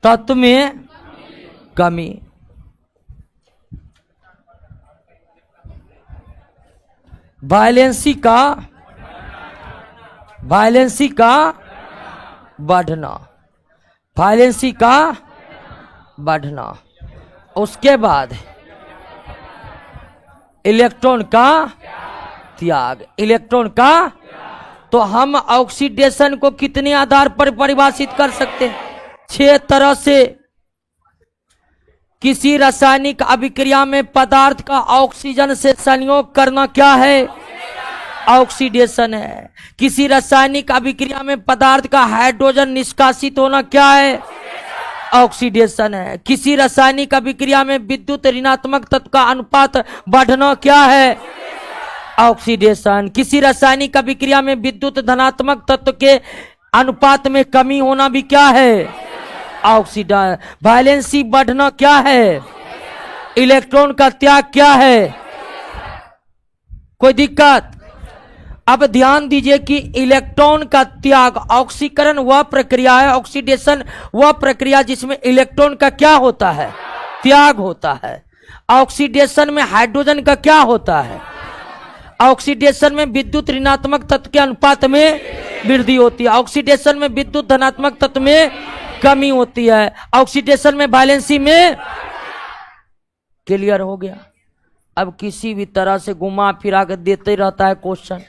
तत्व में कमी। वैलेंसी का बढ़ना। वैलेंसी का बढ़ना। उसके बाद इलेक्ट्रॉन का त्याग। इलेक्ट्रॉन का, तो हम ऑक्सीडेशन को कितने आधार पर परिभाषित कर सकते हैं? 6 तरह से। किसी रासायनिक अभिक्रिया में पदार्थ का ऑक्सीजन से संयोग करना क्या है? ऑक्सीडेशन है। किसी रासायनिक अभिक्रिया में पदार्थ का हाइड्रोजन निष्कासित होना क्या है? ऑक्सीडेशन है। किसी रासायनिक अभिक्रिया में विद्युत ऋणात्मक तत्व का अनुपात बढ़ना क्या है? ऑक्सीडेशन। किसी रासायनिक अभिक्रिया में विद्युत धनात्मक तत्व के अनुपात में कमी होना भी क्या है? ऑक्सीडेशन। वैलेंसी बढ़ना क्या है? इलेक्ट्रॉन का त्याग क्या है? कोई दिक्कत? अब ध्यान दीजिए कि इलेक्ट्रॉन का त्याग, ऑक्सीकरण वह प्रक्रिया है, ऑक्सीडेशन वह प्रक्रिया जिसमें इलेक्ट्रॉन का क्या होता है? त्याग होता है। ऑक्सीडेशन में हाइड्रोजन का क्या होता है? ऑक्सीडेशन में विद्युत ऋणात्मक तत्व के अनुपात में वृद्धि होती है। ऑक्सीडेशन में विद्युत धनात्मक तत्व में कमी होती है। ऑक्सीडेशन में वैलेंसी में। क्लियर हो गया? अब किसी भी तरह से घुमा फिरा के देते रहता है क्वेश्चन।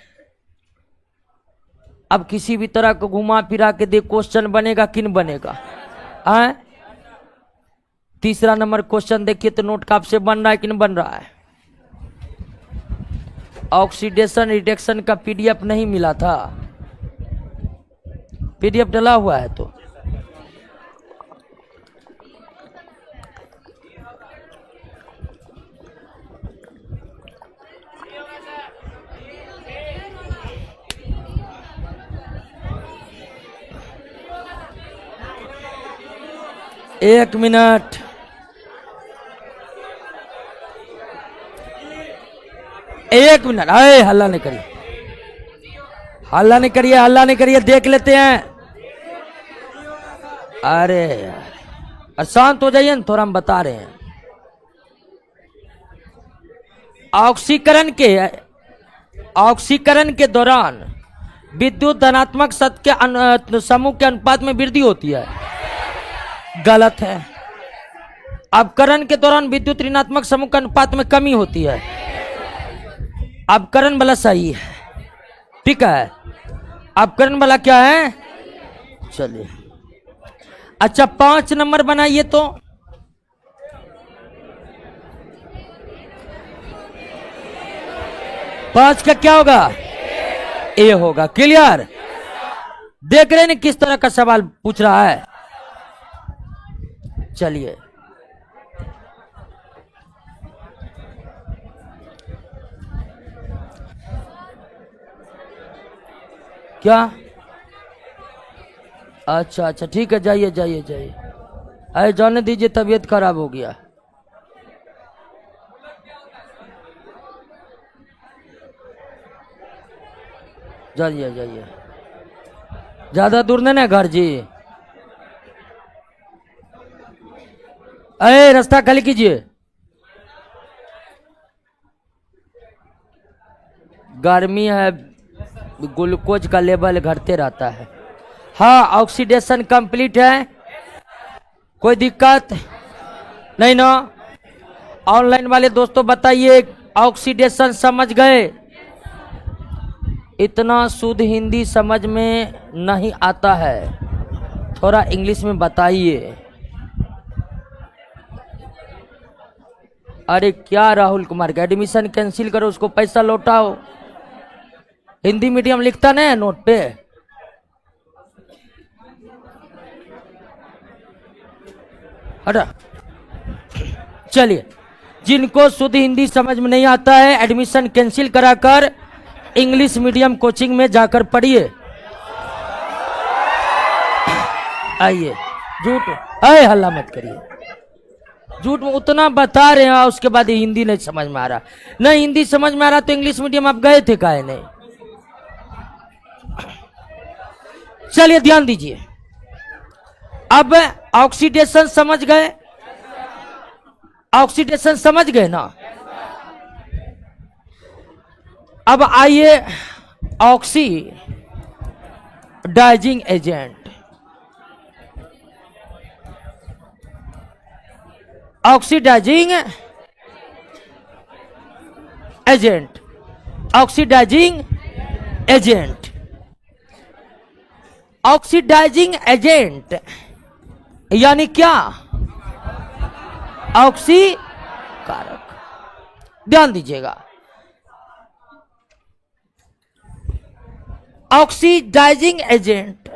अब किसी भी तरह को घुमा फिरा के दे, क्वेश्चन बनेगा कि नहीं बनेगा? तीसरा नंबर क्वेश्चन देखिए तो नोट काप से बन रहा है कि नहीं बन रहा है? ऑक्सीडेशन रिडक्शन का पीडीएफ नहीं मिला था। पीडीएफ डला हुआ है तो एक मिनट। एक मिनट। अरे हल्ला नहीं करिए, हल्ला नहीं करिए, हल्ला नहीं करिए, देख लेते हैं। अरे यार शांत हो जाइए ना, थोड़ा हम बता रहे हैं। ऑक्सीकरण के दौरान विद्युत धनात्मक सत्व के समूह के अनुपात में वृद्धि होती है। गलत है। अपकरण के दौरान विद्युत ऋणात्मक समूह के अनुपात में कमी होती है। अपकरण वाला सही है, ठीक है। अपकरण वाला क्या है? चलिए अच्छा 5 नंबर बनाइए तो। पांच का क्या होगा? ए होगा। क्लियर? देख रहे हैं किस तरह का सवाल पूछ रहा है। चलिए क्या? अच्छा अच्छा ठीक है, जाइए जाइए जाइए। अरे जाने दीजिए, तबीयत खराब हो गया। जाइए जाइए, ज्यादा दूर नहीं ना घर जी। अरे रास्ता खाली कीजिए। गर्मी है, ग्लूकोज का लेवल घटते रहता है। हाँ ऑक्सीडेशन कंप्लीट है, कोई दिक्कत नहीं ना? ऑनलाइन वाले दोस्तों बताइए, ऑक्सीडेशन समझ गए? इतना शुद्ध हिंदी समझ में नहीं आता है, थोड़ा इंग्लिश में बताइए। अरे क्या राहुल कुमार का एडमिशन कैंसिल करो, उसको पैसा लौटाओ। हिंदी मीडियम लिखता नहीं है नोट पे। हटा। चलिए, जिनको शुद्ध हिंदी समझ में नहीं आता है एडमिशन कैंसिल कराकर इंग्लिश मीडियम कोचिंग में जाकर पढ़िए। आइए, झूठ अरे हल्ला मत करिए, झूठ में उतना बता रहे हैं उसके बाद हिंदी नहीं समझ में आ रहा। नहीं हिंदी समझ में आ रहा तो इंग्लिश मीडियम आप गए थे काहे नहीं। चलिए ध्यान दीजिए, अब ऑक्सीडेशन समझ गए, ऑक्सीडेशन समझ गए ना। अब आइए oxidising agent. Oxidising agent, oxidising agent, oxidising agent यानी क्या? ऑक्सीकारक। ध्यान दीजिएगा, ऑक्सीडाइजिंग एजेंट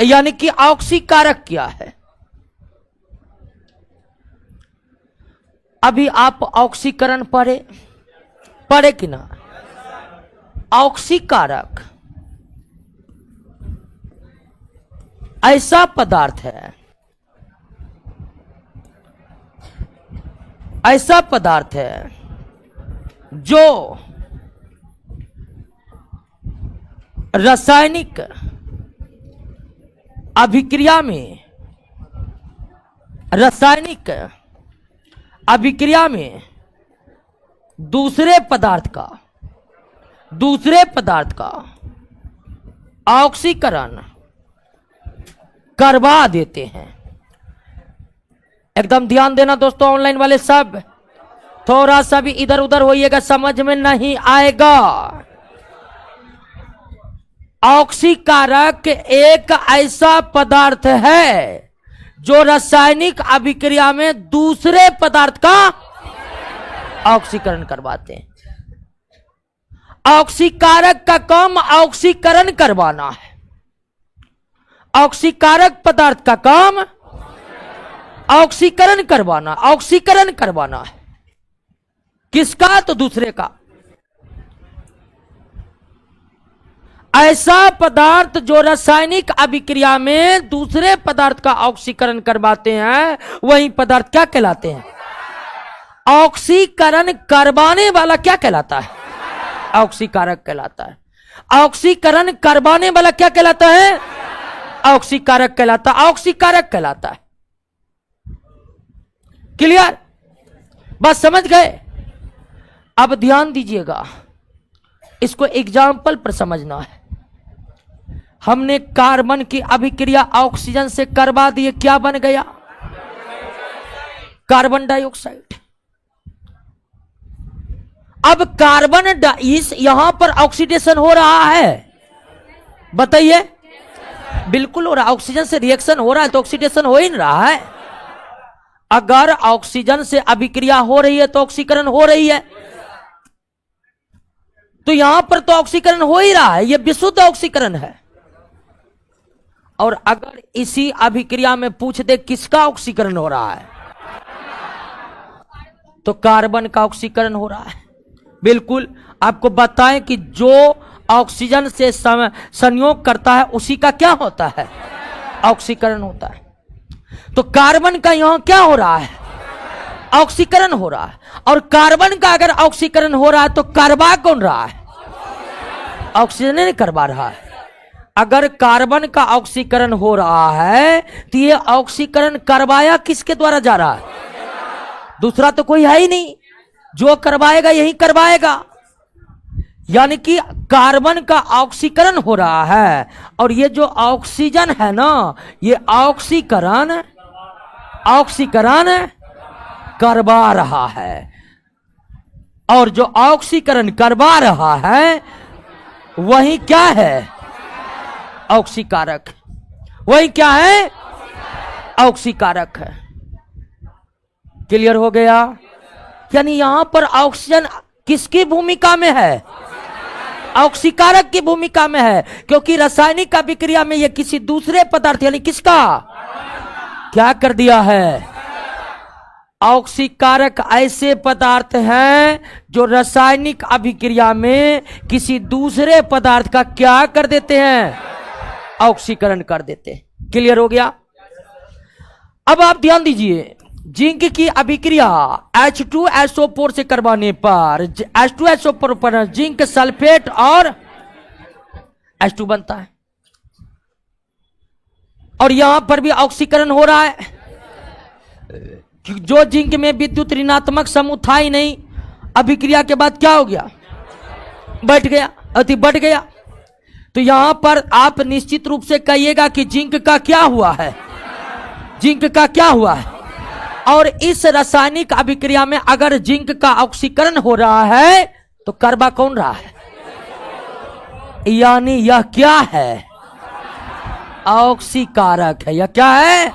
यानी कि ऑक्सीकारक क्या है? अभी आप ऑक्सीकरण पढ़े कि ना? ऑक्सीकारक ऐसा पदार्थ है, ऐसा पदार्थ है जो रासायनिक अभिक्रिया में, रासायनिक अभिक्रिया में दूसरे पदार्थ का ऑक्सीकरण करवा देते हैं। एकदम ध्यान देना दोस्तों, ऑनलाइन वाले सब थोड़ा सा भी इधर उधर होइएगा, समझ में नहीं आएगा। ऑक्सीकारक एक ऐसा पदार्थ है जो रासायनिक अभिक्रिया में दूसरे पदार्थ का ऑक्सीकरण करवाते हैं। ऑक्सीकारक का काम ऑक्सीकरण करवाना है। ऑक्सीकारक पदार्थ का काम ऑक्सीकरण करवाना, ऑक्सीकरण करवाना है। किसका? तो दूसरे का। ऐसा पदार्थ जो रासायनिक अभिक्रिया में दूसरे पदार्थ का ऑक्सीकरण करवाते हैं, वही पदार्थ क्या कहलाते हैं? ऑक्सीकरण करवाने वाला क्या कहलाता है? ऑक्सीकारक कहलाता है। ऑक्सीकरण करवाने वाला क्या कहलाता है? ऑक्सीकारक कहलाता है, ऑक्सीकारक कहलाता है। क्लियर? बस समझ गए? अब ध्यान दीजिएगा, इसको एग्जाम्पल पर समझना है। हमने कार्बन की अभिक्रिया ऑक्सीजन से करवा दी, क्या बन गया? Carbon dioxide. अब कार्बन इस यहां पर ऑक्सीडेशन हो रहा है, बताइए। बिल्कुल हो रहा है, ऑक्सीजन से रिएक्शन हो रहा है तो ऑक्सीडेशन हो ही नहीं रहा है। अगर ऑक्सीजन से अभिक्रिया हो रही है तो ऑक्सीकरण हो रही है, तो यहां पर तो ऑक्सीकरण हो ही रहा है, यह विशुद्ध ऑक्सीकरण है। और अगर इसी अभिक्रिया में पूछ दे किसका ऑक्सीकरण हो रहा है, तो कार्बन का ऑक्सीकरण हो रहा है। बिल्कुल, आपको बताएं कि जो ऑक्सीजन से संयोग करता है उसी का क्या होता है? ऑक्सीकरण होता है। तो कार्बन का यहां क्या हो रहा है? ऑक्सीकरण हो रहा है। और कार्बन का अगर ऑक्सीकरण हो रहा है तो करवा कौन रहा है? ऑक्सीजन नहीं करवा रहा है। अगर कार्बन का ऑक्सीकरण हो रहा है तो ये ऑक्सीकरण करवाया किसके द्वारा जा रहा है? दूसरा तो कोई है ही नहीं, जो करवाएगा यही करवाएगा। यानी कि कार्बन का ऑक्सीकरण हो रहा है और ये जो ऑक्सीजन है ना, ये ऑक्सीकरण करवा रहा है। और जो ऑक्सीकरण करवा रहा है वही क्या है? ऑक्सीकारक। वही क्या है? ऑक्सीकारक है। क्लियर हो गया? यानी यहां पर ऑक्सीजन किसकी भूमिका में है? ऑक्सीकारक की भूमिका में है, क्योंकि रासायनिक अभिक्रिया में यह किसी दूसरे पदार्थ यानी किसका क्या कर दिया है? ऑक्सीकारक ऐसे पदार्थ हैं जो रासायनिक अभिक्रिया में किसी दूसरे पदार्थ का क्या कर देते हैं? ऑक्सीकरण कर देते हैं। क्लियर हो गया? अब आप ध्यान दीजिए, जिंक की अभिक्रिया H2SO4 से करवाने पर H2SO4 पर जिंक सल्फेट और H2 बनता है, और यहां पर भी ऑक्सीकरण हो रहा है। जो जिंक में विद्युत ऋणात्मक समूह था ही नहीं, अभिक्रिया के बाद क्या हो गया? बढ़ गया, अति बढ़ गया। तो यहां पर आप निश्चित रूप से कहिएगा कि जिंक का क्या हुआ है? जिंक का क्या हुआ है? और इस रासायनिक अभिक्रिया में अगर जिंक का ऑक्सीकरण हो रहा है तो कार्बा कौन रहा है? यानी यह क्या है? ऑक्सीकारक है। यह क्या है?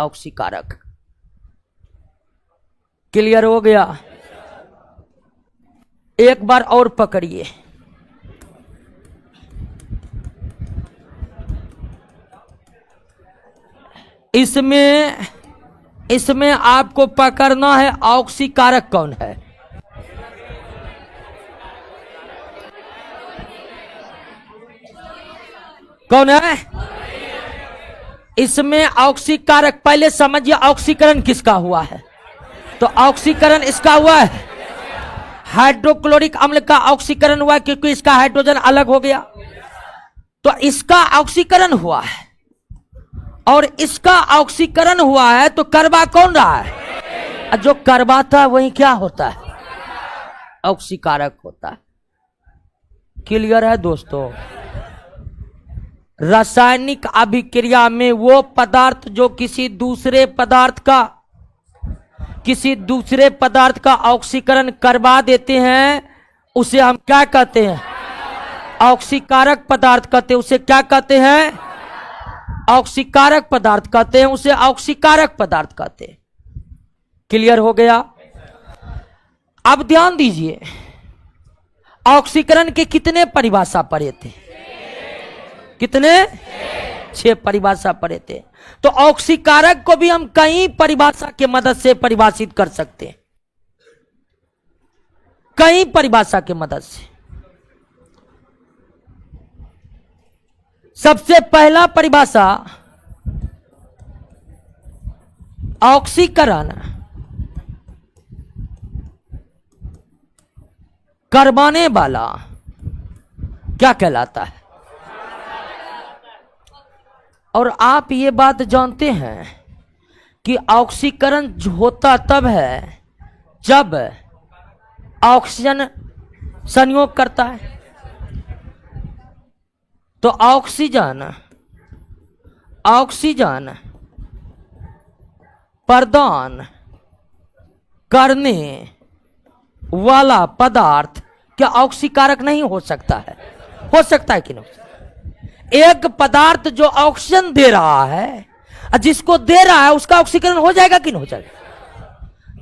ऑक्सीकारक। क्लियर हो गया? एक बार और पकड़िए। इसमें आपको पकड़ना है ऑक्सीकारक कौन है। कौन है इसमें ऑक्सीकारक? पहले समझिए ऑक्सीकरण किसका हुआ है। तो ऑक्सीकरण इसका हुआ है, हाइड्रोक्लोरिक अम्ल का ऑक्सीकरण हुआ क्योंकि इसका हाइड्रोजन अलग हो गया, तो इसका ऑक्सीकरण हुआ है। और इसका ऑक्सीकरण हुआ है तो कार्बा कौन रहा है? जो कार्बाता वही क्या होता है? ऑक्सीकारक होता है। क्लियर है दोस्तों? रासायनिक अभिक्रिया में वो पदार्थ जो किसी दूसरे पदार्थ का ऑक्सीकरण करवा देते हैं उसे हम क्या कहते हैं? ऑक्सीकारक पदार्थ कहते हैं। उसे क्या कहते हैं? ऑक्सीकारक पदार्थ कहते हैं। उसे ऑक्सीकारक पदार्थ कहते हैं। क्लियर हो गया? अब ध्यान दीजिए, ऑक्सीकरण के कितने परिभाषा पढ़े थे? कितने? 6 परिभाषा पढ़े थे। तो ऑक्सीकारक को भी हम कई परिभाषा के मदद से परिभाषित कर सकते हैं, कई परिभाषा के मदद से। सबसे पहला परिभाषा, ऑक्सीकरण करवाने वाला क्या कहलाता है? और आप ये बात जानते हैं कि ऑक्सीकरण होता तब है जब ऑक्सीजन संयोग करता है। तो ऑक्सीजन प्रदान करने वाला पदार्थ क्या ऑक्सीकारक नहीं हो सकता है? हो सकता है कि नहीं? एक पदार्थ जो ऑक्सीजन दे रहा है, जिसको दे रहा है उसका ऑक्सीकरण हो जाएगा कि नहीं हो जाएगा?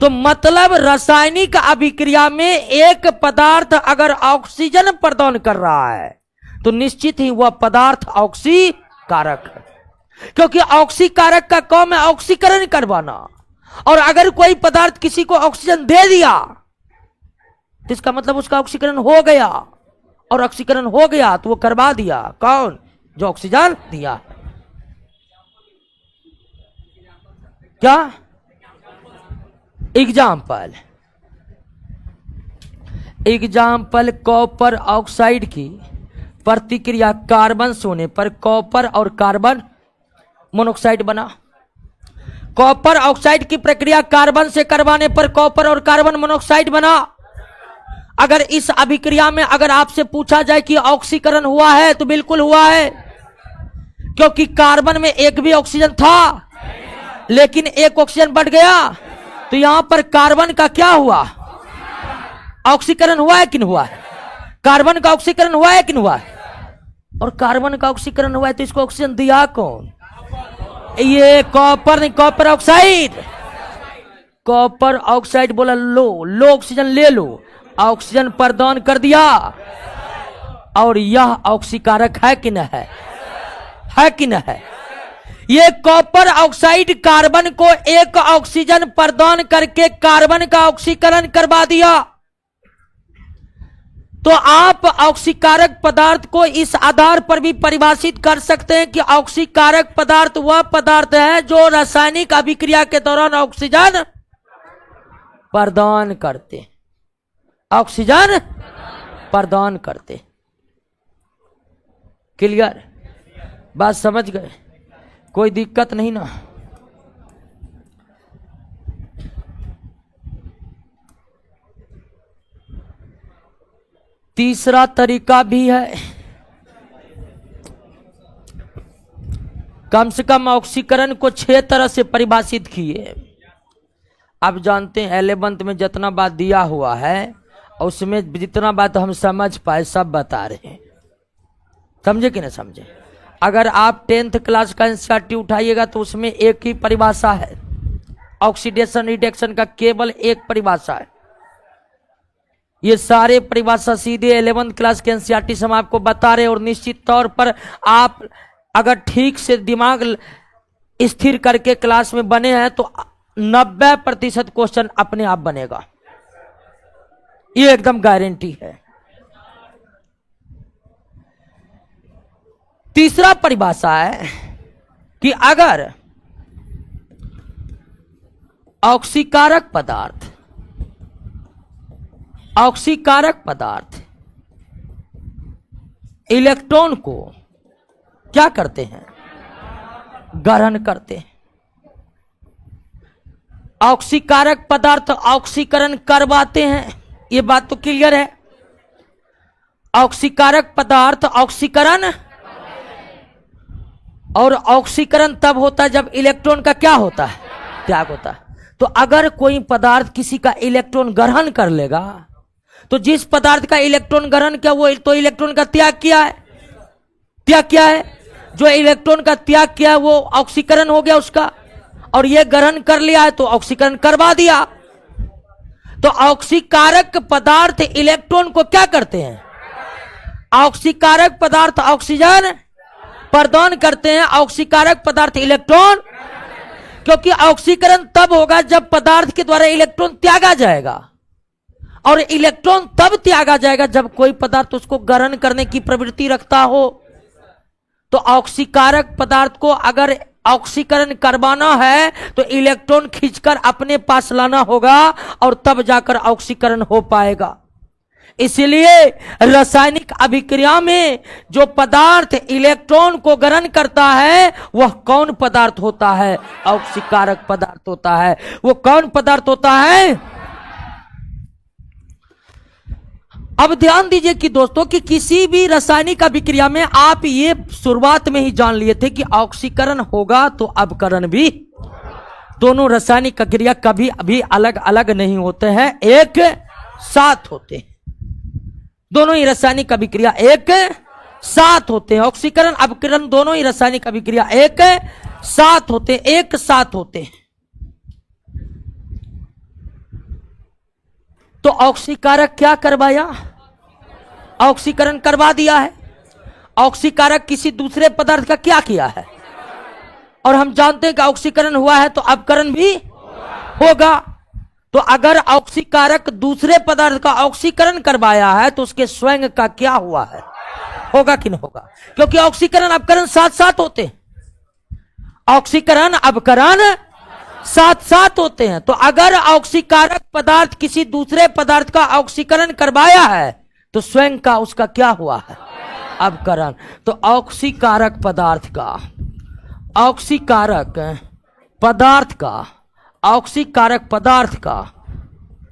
तो मतलब रासायनिक अभिक्रिया में एक पदार्थ अगर ऑक्सीजन प्रदान कर रहा है तो निश्चित ही वह पदार्थ ऑक्सीकारक है, क्योंकि ऑक्सीकारक का काम है ऑक्सीकरण करवाना। और अगर कोई पदार्थ किसी को ऑक्सीजन दे दिया तो इसका मतलब उसका ऑक्सीकरण हो गया, और ऑक्सीकरण हो गया तो वो करवा दिया। कौन? जो ऑक्सीजन दिया। क्या एग्जाम्पल कॉपर ऑक्साइड की प्रतिक्रिया कार्बन सोने पर कॉपर और कार्बन मोनोक्साइड बना। कॉपर ऑक्साइड की प्रक्रिया कार्बन से करवाने पर कॉपर और कार्बन मोनोक्साइड बना। अगर इस अभिक्रिया में अगर आपसे पूछा जाए कि ऑक्सीकरण हुआ है तो बिल्कुल हुआ है, क्योंकि कार्बन में एक भी ऑक्सीजन था लेकिन एक ऑक्सीजन बढ़ गया। तो यहां पर कार्बन का क्या हुआ? ऑक्सीकरण हुआ है कि नहीं हुआ है? कार्बन का ऑक्सीकरण हुआ है कि नहीं हुआ है? और कार्बन का ऑक्सीकरण हुआ है तो इसको ऑक्सीजन दिया कौन? ये कॉपर नहीं, कॉपर ऑक्साइड। कॉपर ऑक्साइड बोला लो ऑक्सीजन ले लो, ऑक्सीजन प्रदान कर दिया। और यह ऑक्सीकारक है कि न है कि न है? ये कॉपर ऑक्साइड कार्बन को एक ऑक्सीजन प्रदान करके कार्बन का ऑक्सीकरण करवा दिया। तो आप ऑक्सीकारक पदार्थ को इस आधार पर भी परिभाषित कर सकते हैं कि ऑक्सीकारक पदार्थ वह पदार्थ है जो रासायनिक अभिक्रिया के दौरान ऑक्सीजन प्रदान करते, ऑक्सीजन प्रदान करते। क्लियर? बात समझ गए? कोई दिक्कत नहीं ना? तीसरा तरीका भी है, कम से कम ऑक्सीकरण को 6 तरह से परिभाषित किए। आप जानते हैं 11th में जितना बात दिया हुआ है उसमें जितना बात हम समझ पाए सब बता रहे हैं। समझे कि नहीं समझे? अगर आप 10th क्लास का एनसीईआरटी उठाइएगा तो उसमें एक ही परिभाषा है, ऑक्सीडेशन रिडक्शन का केवल एक परिभाषा है। ये सारे परिभाषा सीधे 11th क्लास के एनसीईआरटी से हम आपको बता रहे हैं। और निश्चित तौर पर आप अगर ठीक से दिमाग स्थिर करके क्लास में बने हैं तो 90% क्वेश्चन अपने आप बनेगा, ये एकदम गारंटी है। तीसरा परिभाषा है कि अगर ऑक्सीकारक पदार्थ इलेक्ट्रॉन को क्या करते हैं? ग्रहण करते हैं। ऑक्सीकारक पदार्थ ऑक्सीकरण करवाते हैं, ये बात तो क्लियर है। ऑक्सीकारक पदार्थ ऑक्सीकरण, और ऑक्सीकरण तब होता है जब इलेक्ट्रॉन का क्या होता है? त्याग होता है। तो अगर कोई पदार्थ किसी का इलेक्ट्रॉन ग्रहण कर लेगा तो जिस पदार्थ का इलेक्ट्रॉन ग्रहण किया वो तो इलेक्ट्रॉन का त्याग किया है। त्याग किया है, जो इलेक्ट्रॉन का त्याग किया है वो ऑक्सीकरण हो गया उसका, और ये ग्रहण कर लिया है तो ऑक्सीकरण करवा दिया। तो ऑक्सीकारक पदार्थ इलेक्ट्रॉन को क्या करते हैं? ऑक्सीकारक पदार्थ ऑक्सीजन प्रदान करते हैं, ऑक्सीकारक पदार्थ इलेक्ट्रॉन, क्योंकि ऑक्सीकरण तब होगा जब पदार्थ के द्वारा इलेक्ट्रॉन त्यागा जाएगा, और इलेक्ट्रॉन तब त्यागा जाएगा जब कोई पदार्थ उसको ग्रहण करने की प्रवृत्ति रखता हो। तो ऑक्सीकारक पदार्थ को अगर ऑक्सीकरण करवाना है तो इलेक्ट्रॉन खींचकर अपने पास लाना होगा और तब जाकर ऑक्सीकरण हो पाएगा। इसलिए रासायनिक अभिक्रिया में जो पदार्थ इलेक्ट्रॉन को ग्रहण करता है वह कौन पदार्थ होता है? ऑक्सीकारक पदार्थ होता है। वो कौन पदार्थ होता है? अब ध्यान दीजिए कि दोस्तों कि किसी भी रासायनिक अभिक्रिया में आप ये शुरुआत में ही जान लिए थे कि ऑक्सीकरण होगा तो अपकरण भी। दोनों रासायनिक अभिक्रिया कभी अभी अलग अलग नहीं होते हैं, एक साथ होते हैं। दोनों ही रासायनिक अभिक्रिया एक साथ होते हैं। ऑक्सीकरण अपकरण दोनों ही रासायनिक अभिक्रिया एक साथ होते हैं, एक साथ होते हैं। तो ऑक्सीकारक क्या करवाया? ऑक्सीकरण करवा दिया है। ऑक्सीकारक किसी दूसरे पदार्थ का क्या किया है? और हम जानते हैं कि ऑक्सीकरण हुआ है तो अपकरण भी होगा। तो अगर ऑक्सीकारक दूसरे पदार्थ का ऑक्सीकरण करवाया है तो उसके स्वयं का क्या हुआ है? होगा कि नहीं होगा? क्योंकि ऑक्सीकरण अपकरण साथ साथ होते हैं, ऑक्सीकरण अपकरण साथ साथ होते हैं। तो अगर ऑक्सीकारक पदार्थ किसी दूसरे पदार्थ का ऑक्सीकरण करवाया है तो स्वयं का उसका क्या हुआ है? अपकरण। तो ऑक्सीकारक पदार्थ का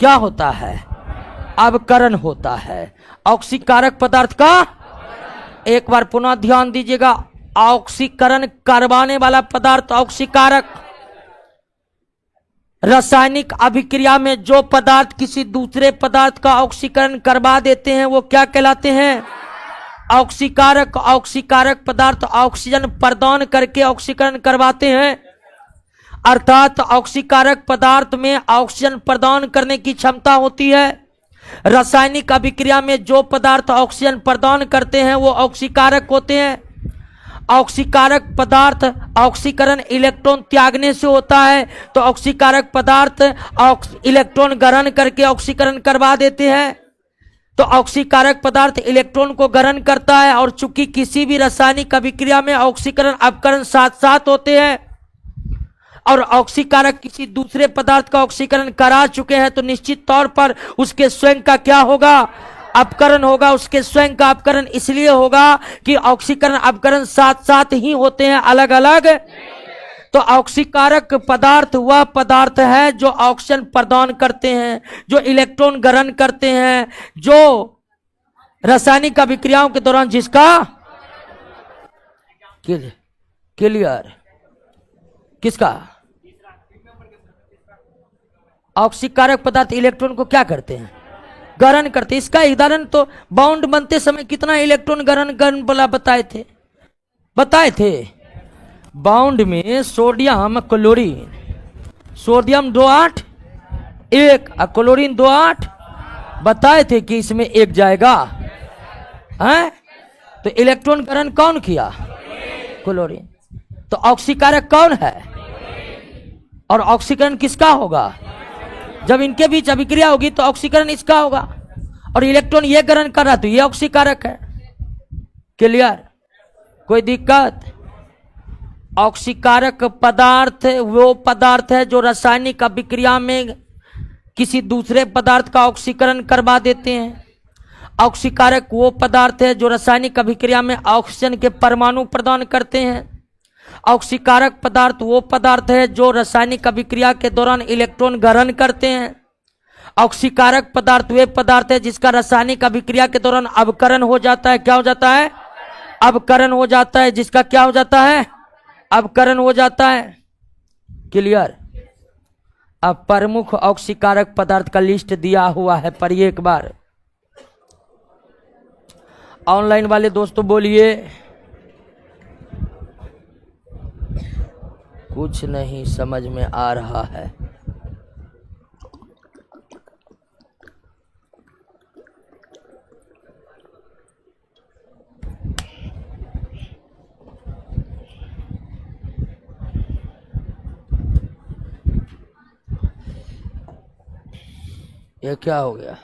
क्या होता है? अपकरण होता है। ऑक्सीकारक पदार्थ का, एक बार पुनः ध्यान दीजिएगा, ऑक्सीकरण करवाने वाला पदार्थ ऑक्सीकारक। रासायनिक अभिक्रिया में जो पदार्थ किसी दूसरे पदार्थ का ऑक्सीकरण करवा देते हैं वो क्या कहलाते हैं? ऑक्सीकारक। ऑक्सीकारक पदार्थ ऑक्सीजन प्रदान करके ऑक्सीकरण करवाते हैं। अर्थात ऑक्सीकारक पदार्थ में ऑक्सीजन प्रदान करने की क्षमता होती है। रासायनिक अभिक्रिया में जो पदार्थ ऑक्सीजन प्रदान करते हैं वो ऑक्सीकारक होते हैं। ऑक्सीकारक पदार्थ ऑक्सीकरण इलेक्ट्रॉन त्यागने से होता है, तो ऑक्सीकारक पदार्थ इलेक्ट्रॉन ग्रहण करके ऑक्सीकरण करवा देते हैं। तो ऑक्सीकारक पदार्थ इलेक्ट्रॉन को ग्रहण करता है, और चूंकि किसी भी रासायनिक अभिक्रिया में ऑक्सीकरण अपकरण साथ साथ होते हैं, और ऑक्सीकारक किसी दूसरे पदार्थ का ऑक्सीकरण करा चुके हैं, तो निश्चित तौर पर उसके स्वयं का क्या होगा, अपकरण होगा। उसके स्वयं का अपकरण इसलिए होगा कि ऑक्सीकरण अपकरण साथ साथ ही होते हैं, अलग अलग। तो ऑक्सीकारक पदार्थ वह पदार्थ है जो ऑक्सीजन प्रदान करते हैं, जो इलेक्ट्रॉन ग्रहण करते हैं, जो रासायनिक अभिक्रियाओं के दौरान जिसका क्लियर किसका ऑक्सीकारक पदार्थ इलेक्ट्रॉन को क्या करते हैं, ग्रहण करते हैं। इसका उदाहरण तो बाउंड बनते समय कितना इलेक्ट्रॉन ग्रहण बोला बताए थे। बाउंड में सोडियम क्लोरीन, सोडियम 2 8 1 और क्लोरीन 2 8 बताए थे कि इसमें एक जाएगा है। तो इलेक्ट्रॉन ग्रहण कौन किया, क्लोरीन। तो ऑक्सीकारक कौन है, और ऑक्सीकरण किसका होगा, जब इनके बीच अभिक्रिया होगी तो ऑक्सीकरण इसका होगा, और इलेक्ट्रॉन ये ग्रहण कर रहा तो ये ऑक्सीकारक है। क्लियर, कोई दिक्कत। ऑक्सीकारक पदार्थ वो पदार्थ है जो रासायनिक अभिक्रिया में किसी दूसरे पदार्थ का ऑक्सीकरण करवा देते हैं। ऑक्सीकारक वो पदार्थ है जो रासायनिक अभिक्रिया में ऑक्सीजन के परमाणु प्रदान करते हैं। ऑक्सीकारक पदार्थ वो पदार्थ है जो रासायनिक अभिक्रिया के दौरान इलेक्ट्रॉन ग्रहण करते हैं। ऑक्सीकारक पदार्थ वे पदार्थ है जिसका रासायनिक अभिक्रिया के दौरान अवकरण हो जाता है। क्या हो जाता है, अवकरण हो जाता है। जिसका क्या हो जाता है, अवकरण हो जाता है। क्लियर। अब प्रमुख ऑक्सीकारक पदार्थ का लिस्ट दिया हुआ है, पढ़िए एक बार। ऑनलाइन वाले दोस्तों बोलिए। कुछ नहीं समझ में आ रहा है। ये क्या हो गया,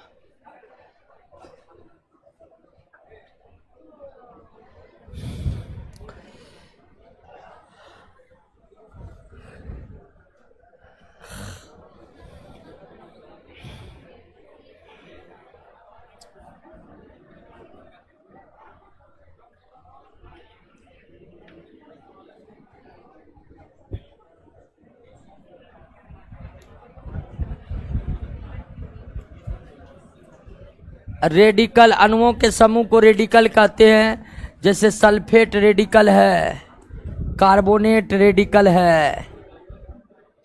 रेडिकल अणुओं के समूह को रेडिकल कहते हैं। जैसे सल्फेट रेडिकल है, कार्बोनेट रेडिकल है,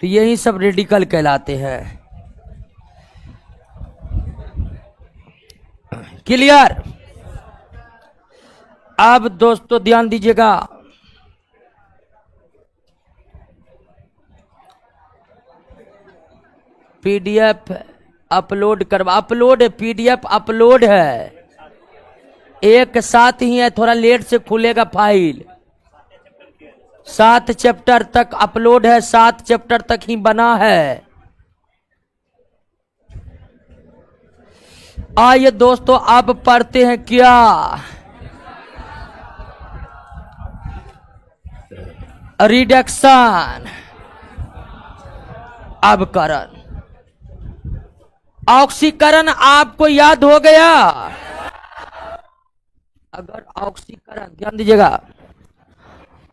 तो यही सब रेडिकल कहलाते हैं। क्लियर। अब दोस्तों ध्यान दीजिएगा, पीडीएफ अपलोड करवा, अपलोड पीडीएफ अपलोड है, एक साथ ही है, थोड़ा लेट से खुलेगा फाइल। 7 चैप्टर तक अपलोड है, 7 चैप्टर तक ही बना है। आइए दोस्तों अब पढ़ते हैं क्या, रिडक्शन, अवकरण। ऑक्सीकरण आपको याद हो गया। अगर ऑक्सीकरण, ध्यान दीजिएगा,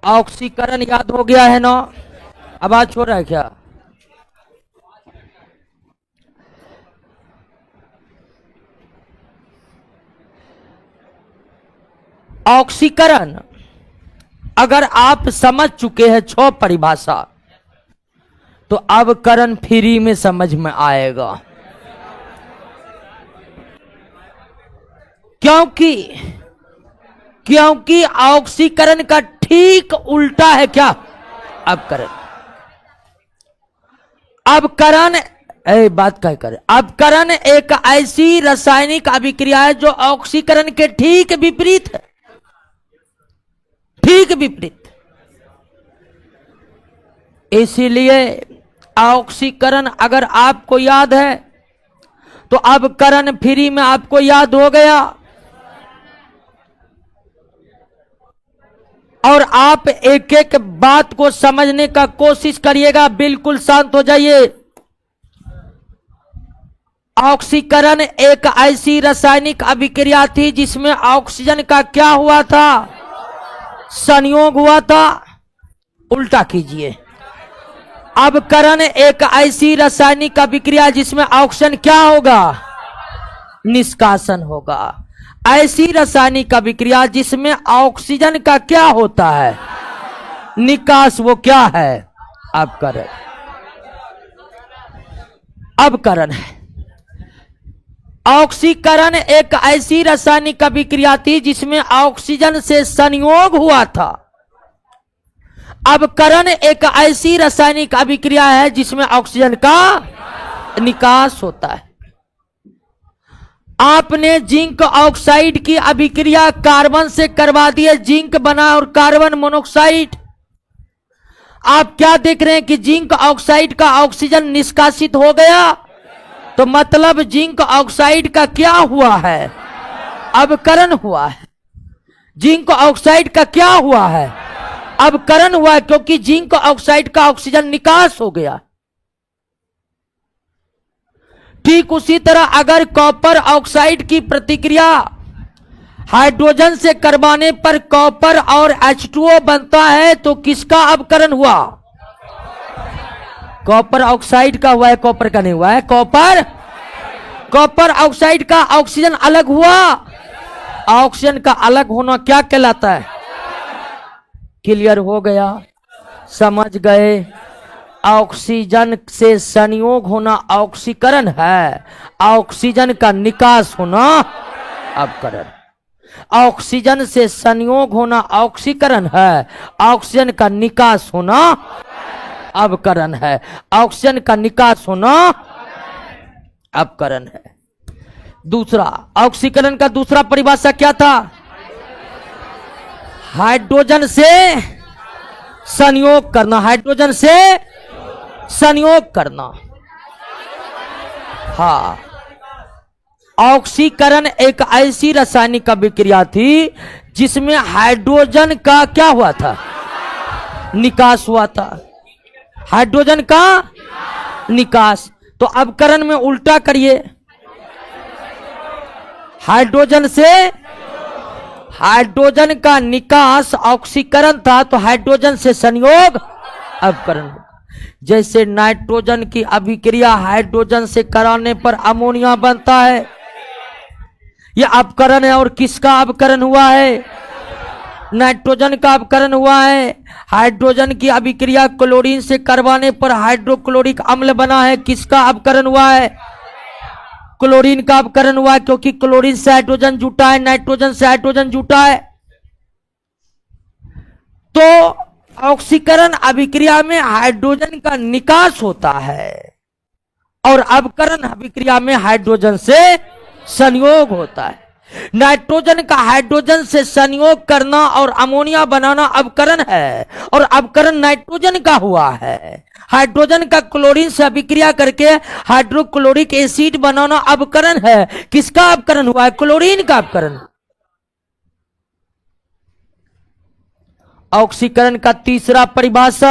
ऑक्सीकरण याद हो गया है ना, आवाज छोड़ रहा है क्या? ऑक्सीकरण अगर आप समझ चुके हैं 6 परिभाषा, तो अवकरण फ्री में समझ में आएगा। क्योंकि ऑक्सीकरण का ठीक उल्टा है क्या, अवकरण। अब करण बात क्या करे, अब करण एक ऐसी रासायनिक अभिक्रिया है जो ऑक्सीकरण के ठीक विपरीत है, ठीक विपरीत। इसीलिए ऑक्सीकरण अगर आपको याद है तो अब करण फ्री में आपको याद हो गया। और आप एक एक बात को समझने का कोशिश करिएगा, बिल्कुल शांत हो जाइए। ऑक्सीकरण एक ऐसी रासायनिक अभिक्रिया थी जिसमें ऑक्सीजन का क्या हुआ था, संयोग हुआ था। उल्टा कीजिए, अब करण एक ऐसी रासायनिक अभिक्रिया जिसमें ऑक्सीजन क्या होगा, निष्कासन होगा। ऐसी रासायनिक अभिक्रिया जिसमें ऑक्सीजन का क्या होता है, निकास, वो क्या है, अपकरण। अपकरण है। ऑक्सीकरण एक ऐसी रासायनिक अभिक्रिया थी जिसमें ऑक्सीजन से संयोग हुआ था। अपकरण एक ऐसी रासायनिक अभिक्रिया है जिसमें ऑक्सीजन का निकास होता है। आपने जिंक ऑक्साइड की अभिक्रिया कार्बन से करवा दी है, जिंक बना और कार्बन मोनोक्साइड। आप क्या देख रहे हैं कि जिंक ऑक्साइड का ऑक्सीजन निष्कासित हो गया, तो मतलब जिंक ऑक्साइड का क्या हुआ है, अपकरण हुआ है। जिंक ऑक्साइड का क्या हुआ है, अपकरण हुआ है, क्योंकि जिंक ऑक्साइड का ऑक्सीजन निकास हो गया। ठीक उसी तरह अगर कॉपर ऑक्साइड की प्रतिक्रिया हाइड्रोजन से करवाने पर कॉपर और H2O बनता है तो किसका अपकरण हुआ, कॉपर ऑक्साइड का हुआ है, कॉपर का नहीं हुआ है। कॉपर ऑक्साइड का ऑक्सीजन अलग हुआ। ऑक्सीजन का अलग होना क्या कहलाता है, क्लियर हो गया, समझ गए। ऑक्सीजन से संयोग होना ऑक्सीकरण है, ऑक्सीजन का निकास होना अपकरण। ऑक्सीजन से संयोग होना ऑक्सीकरण है, ऑक्सीजन का निकास होना अपकरण है। ऑक्सीजन का निकास होना अपकरण है। दूसरा, ऑक्सीकरण का दूसरा परिभाषा क्या था, हाइड्रोजन से संयोग करना, हाइड्रोजन से संयोग करना। हाँ, ऑक्सीकरण एक ऐसी रासायनिक अभिक्रिया थी जिसमें हाइड्रोजन का क्या हुआ था, निकास हुआ था। हाइड्रोजन का निकास। तो अपकरण में उल्टा करिए, हाइड्रोजन से, हाइड्रोजन का निकास ऑक्सीकरण था तो हाइड्रोजन से संयोग अपकरण। जैसे नाइट्रोजन की अभिक्रिया हाइड्रोजन से कराने पर अमोनिया बनता है, यह अपकरण है। और किसका अपकरण हुआ है, नाइट्रोजन का अपकरण हुआ है। हाइड्रोजन की अभिक्रिया क्लोरीन से करवाने पर हाइड्रोक्लोरिक अम्ल बना है, किसका अपकरण हुआ है, क्लोरीन का अपकरण हुआ है, क्योंकि क्लोरीन से हाइड्रोजन जुटा है, नाइट्रोजन से हाइड्रोजन जुटा है। तो ऑक्सीकरण अभिक्रिया में हाइड्रोजन का निकास होता है और अपकरण अभिक्रिया में हाइड्रोजन से संयोग होता है। नाइट्रोजन का हाइड्रोजन से संयोग करना और अमोनिया बनाना अपकरण है, और अपकरण नाइट्रोजन का हुआ है। हाइड्रोजन का क्लोरीन से अभिक्रिया करके हाइड्रोक्लोरिक एसिड बनाना अपकरण है। किसका अपकरण हुआ है, क्लोरीन का अपकरण। ऑक्सीकरण का तीसरा परिभाषा,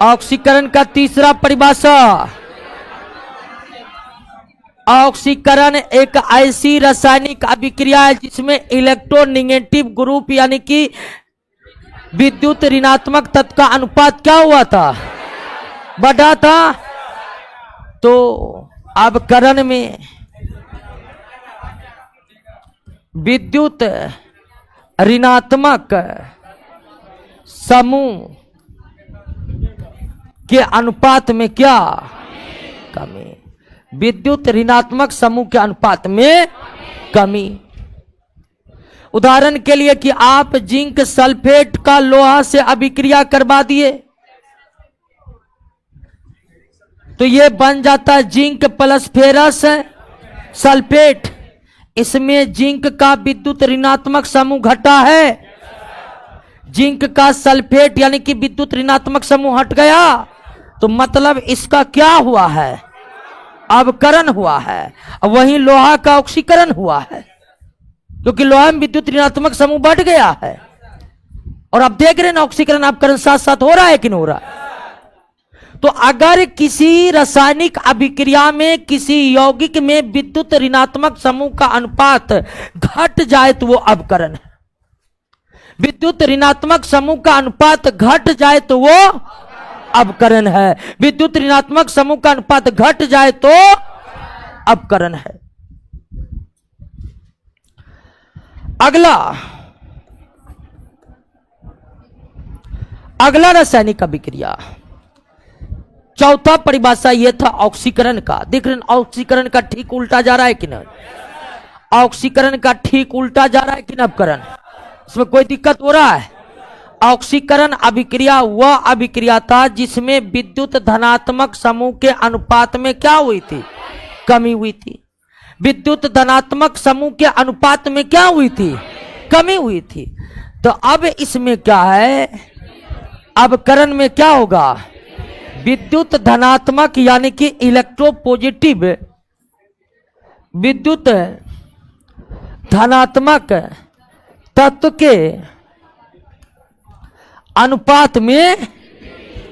ऑक्सीकरण का तीसरा परिभाषा, ऑक्सीकरण एक ऐसी रासायनिक अभिक्रिया है जिसमें इलेक्ट्रोनेगेटिव ग्रुप यानी कि विद्युत ऋणात्मक तत्व का अनुपात क्या हुआ था, बढ़ा था। तो अपकरण में विद्युत ऋणात्मक समूह के अनुपात में क्या कमी, विद्युत ऋणात्मक समूह के अनुपात में कमी। उदाहरण के लिए कि आप जिंक सल्फेट का लोहा से अभिक्रिया करवा दिए तो ये बन जाता है जिंक प्लस फेरस सल्फेट। इसमें जिंक का विद्युत ऋणात्मक समूह घटा है, जिंक का सल्फेट यानी कि विद्युत ऋणात्मक समूह हट गया, तो मतलब इसका क्या हुआ है, अवकरण हुआ है। वहीं लोहा का ऑक्सीकरण हुआ है क्योंकि लोहा में विद्युत ऋणात्मक समूह बढ़ गया है। और आप देख रहे हैं ना ऑक्सीकरण अपकरण साथ साथ हो रहा है कि नहीं हो रहा है। तो अगर किसी रासायनिक अभिक्रिया में किसी यौगिक में विद्युत ऋणात्मक समूह का अनुपात घट जाए तो वो अवकरण है। विद्युत ऋणात्मक समूह का अनुपात घट जाए तो वो अवकरण है। विद्युत ऋणात्मक समूह का अनुपात घट जाए तो अवकरण है। अगला रासायनिक अभिक्रिया, चौथा परिभाषा यह था ऑक्सीकरण का। देख रहे हैं ऑक्सीकरण का ठीक उल्टा जा रहा है कि नहीं, ऑक्सीकरण का ठीक उल्टा जा रहा है कि नहीं अवकरण, इसमें कोई दिक्कत हो रहा है। ऑक्सीकरण अभिक्रिया वह अभिक्रिया था जिसमें विद्युत धनात्मक समूह के अनुपात में क्या हुई थी, कमी हुई थी। विद्युत धनात्मक समूह के अनुपात में क्या हुई थी, कमी हुई थी। तो अब इसमें क्या है, अवकरण में क्या होगा, विद्युत धनात्मक यानी कि इलेक्ट्रोपॉजिटिव विद्युत धनात्मक तत्व के अनुपात में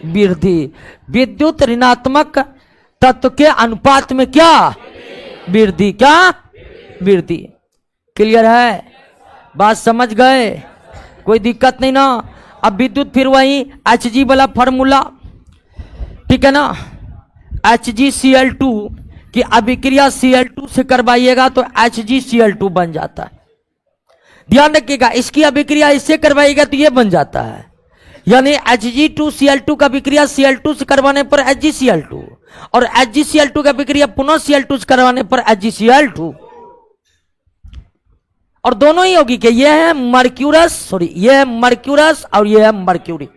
वृद्धि, विद्युत ऋणात्मक तत्व के अनुपात में क्या वृद्धि, क्या वृद्धि। क्लियर है, बात समझ गए, कोई दिक्कत नहीं ना। अब विद्युत फिर वही Hg वाला फॉर्मूला, ठीक है ना, HgCl2 की अभिक्रिया Cl2 से करवाइएगा तो HgCl2 बन जाता है। ध्यान रखिएगा, इसकी अभिक्रिया इससे करवाइएगा तो ये बन जाता है, यानी Hg2Cl2 का अभिक्रिया Cl2 से करवाने पर HgCl2 और HgCl2 का अभिक्रिया पुनः Cl2 से करवाने पर HgCl2। और दोनों ही होगी कि ये है मर्क्यूरस, सॉरी ये है मर्क्यूरस और ये है मर्क्यूरी,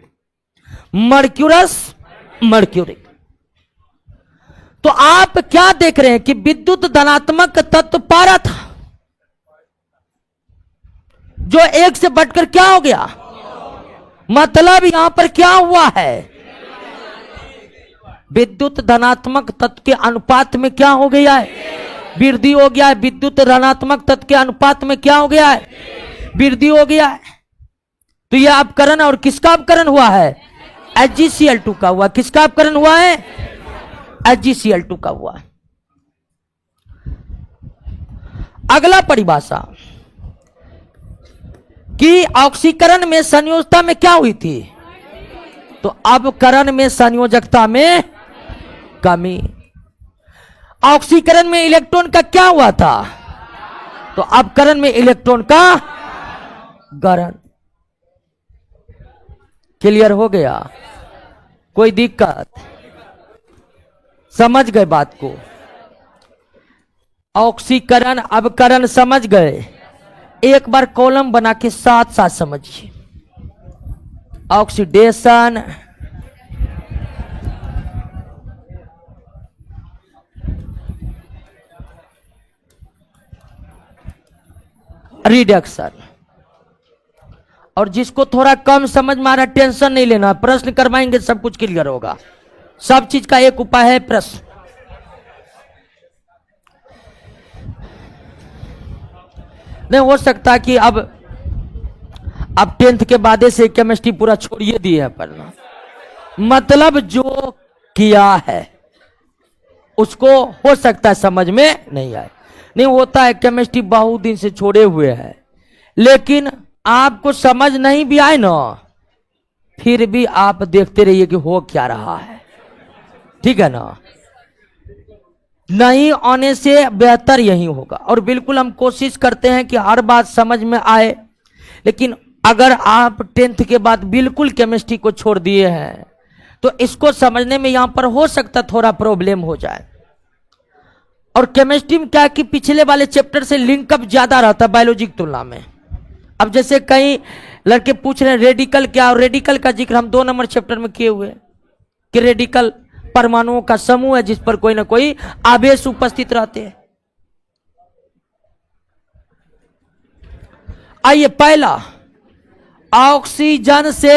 मर्क्यूरस मर्क्यूरी। तो आप क्या देख रहे हैं कि विद्युत धनात्मक तत्व पारा था जो एक से बढ़कर क्या हो गया, मतलब यहां पर क्या हुआ है, विद्युत धनात्मक तत्व के अनुपात में क्या हो गया है, वृद्धि हो गया है। विद्युत ऋणात्मक तत्व के अनुपात में क्या हो गया है, वृद्धि हो गया है। तो यह अपकरण, और किसका अपकरण हुआ है, HgCl2 का हुआ। किसका अपकरण हुआ है, HgCl2 का हुआ। अगला परिभाषा कि ऑक्सीकरण में संयोजकता में क्या हुई थी, तो अपकरण में संयोजकता में कमी। ऑक्सीकरण में इलेक्ट्रॉन का क्या हुआ था, तो अपकरण में इलेक्ट्रॉन का गरण। क्लियर हो गया, कोई दिक्कत, समझ गए बात को। ऑक्सीकरण अपकरण समझ गए। एक बार कॉलम बना के साथ साथ समझिए। Oxidation, reduction. और जिसको थोड़ा कम समझ में आ रहा, टेंशन नहीं लेना, प्रश्न करवाएंगे सब कुछ क्लियर होगा। सब चीज का एक उपाय है प्रश्न। नहीं हो सकता कि अब 10th के बाद से केमिस्ट्री पूरा छोड़िए दिए है पढ़ना, मतलब जो किया है उसको हो सकता है समझ में नहीं आए। नहीं होता है, केमिस्ट्री बहुत दिन से छोड़े हुए है, लेकिन आपको समझ नहीं भी आए ना, फिर भी आप देखते रहिए कि हो क्या रहा है, ठीक है ना। नहीं आने से बेहतर यही होगा। और बिल्कुल हम कोशिश करते हैं कि हर बात समझ में आए, लेकिन अगर आप 10th के बाद बिल्कुल केमिस्ट्री को छोड़ दिए हैं तो इसको समझने में यहां पर हो सकता थोड़ा प्रॉब्लम हो जाए। और केमिस्ट्री में क्या कि पिछले वाले चैप्टर से लिंकअप ज्यादा रहता है बायोलॉजी की तुलना में, अब जैसे कई लड़के पूछ रहे हैं रेडिकल क्या, और रेडिकल का जिक्र हम 2 नंबर चैप्टर में किए हुए कि रेडिकल परमाणुओं का समूह है जिस पर कोई ना कोई आवेश उपस्थित रहते हैं। आइए, पहला ऑक्सीजन से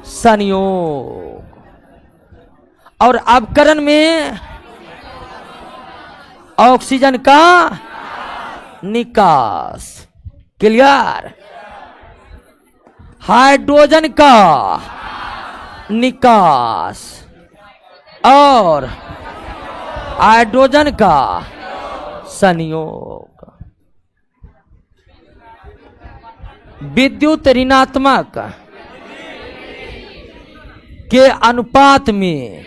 संयोग और अपकरण में ऑक्सीजन का निकास। क्लियर? हाइड्रोजन का निकास और हाइड्रोजन का संयोग। विद्युत ऋणात्मक के अनुपात में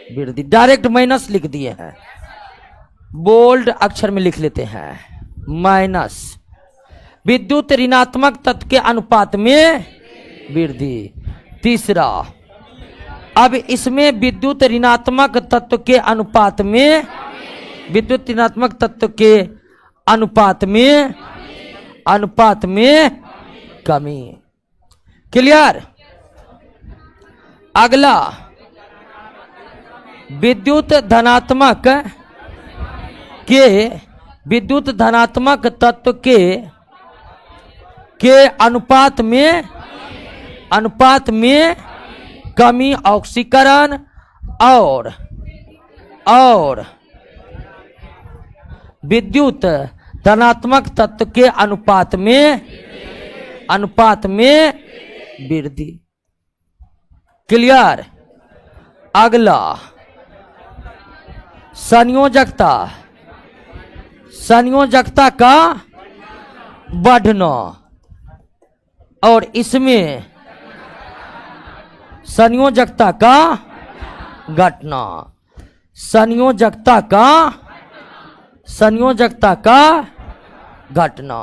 वृद्धि। डायरेक्ट माइनस लिख दिए हैं, बोल्ड अक्षर में लिख लेते हैं माइनस। विद्युत ऋणात्मक तत्व के अनुपात में वृद्धि। तीसरा, अब इसमें विद्युत ऋणात्मक तत्व के अनुपात में, विद्युत ऋणात्मक तत्व के अनुपात में कमी। क्लियर? अगला, विद्युत धनात्मक तत्व के अनुपात में कमी ऑक्सीकरण और विद्युत धनात्मक तत्व के अनुपात में वृद्धि। क्लियर? अगला, संयोजकता का बढ़ना और इसमें संयोजकता का घटना। संयोजकता का घटना।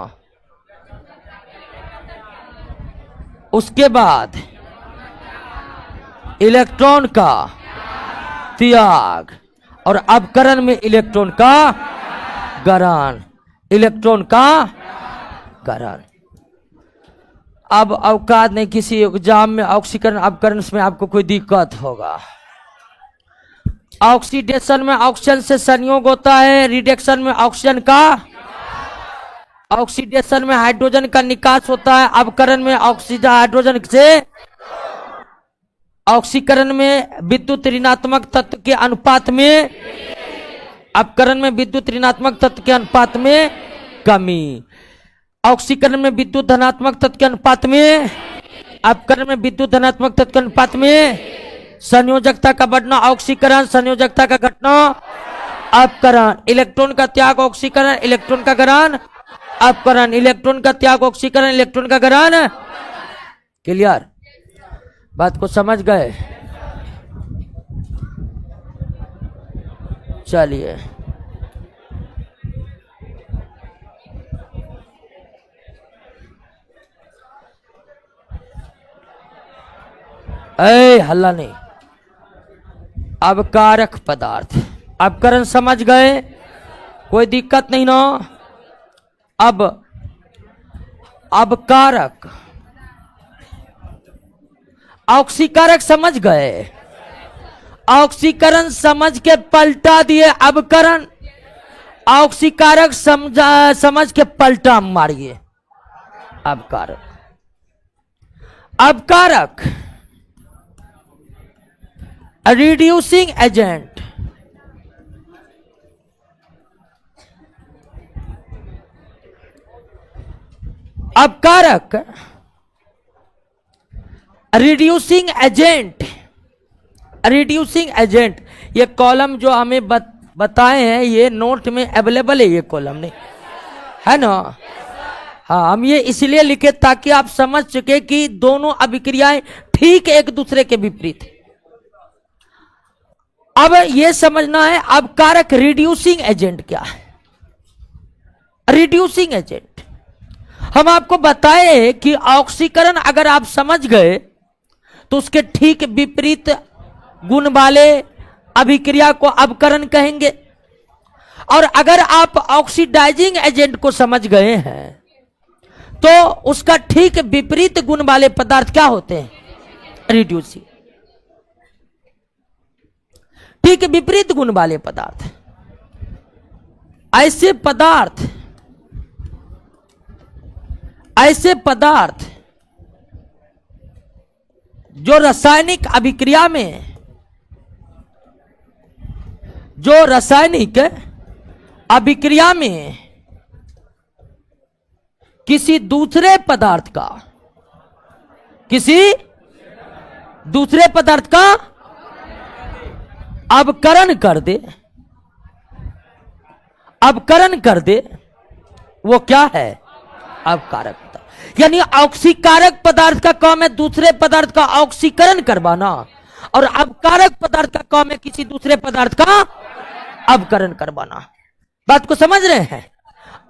उसके बाद इलेक्ट्रॉन का त्याग और अपकरण में इलेक्ट्रॉन का ग्रहण। अब अवकाश नहीं किसी एग्जाम में ऑक्सीकरण अपकरण में आपको कोई दिक्कत होगा। ऑक्सीडेशन में ऑक्सीजन से संयोग होता है, रिडक्शन में ऑक्सीडेशन में हाइड्रोजन का निकास होता है, अपकरण में ऑक्सीजन हाइड्रोजन से, ऑक्सीकरण में विद्युत ऋणात्मक तत्व के अनुपात में, अपकरण में विद्युत ऋणात्मक तत्व के अनुपात में कमी। ऑक्सीकरण में विद्युत धनात्मक तत्व के अनुपात में, अपकरण में विद्युत धनात्मक तत्व के अनुपात में संयोजकता का बढ़ना, ऑक्सीकरण, संयोजकता का घटना, अपकरण। इलेक्ट्रॉन का त्याग, ऑक्सीकरण, इलेक्ट्रॉन का ग्रहण, अपकरण। इलेक्ट्रॉन का त्याग, ऑक्सीकरण, इलेक्ट्रॉन का ग्रहण। क्लियर? बात को समझ गए? चलिए, हल्ला नहीं। अब कारक पदार्थ, अपकरण समझ गए? कोई दिक्कत नहीं ना? अब कारक, ऑक्सीकारक समझ गए? ऑक्सीकरण समझ के पलटा दिए अपकरण, ऑक्सीकारक समझ के पलटा मारिए अपकारक। अपकारक रिड्यूसिंग एजेंट, अपकारक रिड्यूसिंग एजेंट। ये कॉलम जो हमें बताए हैं ये नोट में अवेलेबल है, ये कॉलम नहीं है ना? हाँ, हम ये इसलिए लिखे ताकि आप समझ सके कि दोनों अभिक्रियाएं ठीक एक दूसरे के विपरीत है। अब ये समझना है अपकारक रिड्यूसिंग एजेंट क्या है। रिड्यूसिंग एजेंट हम आपको बताए कि ऑक्सीकरण अगर आप समझ गए तो उसके ठीक विपरीत गुण वाले अभिक्रिया को अपकरण कहेंगे। और अगर आप ऑक्सीडाइजिंग एजेंट को समझ गए हैं तो उसका ठीक विपरीत गुण वाले पदार्थ क्या होते हैं? रिड्यूसिंग। ठीक विपरीत गुण वाले पदार्थ, ऐसे पदार्थ जो रासायनिक अभिक्रिया में किसी दूसरे पदार्थ का अवकरण कर दे, वो क्या है? अवकारक पदार्थ। यानी ऑक्सीकारक पदार्थ का काम है दूसरे पदार्थ का ऑक्सीकरण करवाना, और अवकारक पदार्थ का काम है किसी दूसरे पदार्थ का अवकरण करवाना। बात को समझ रहे हैं?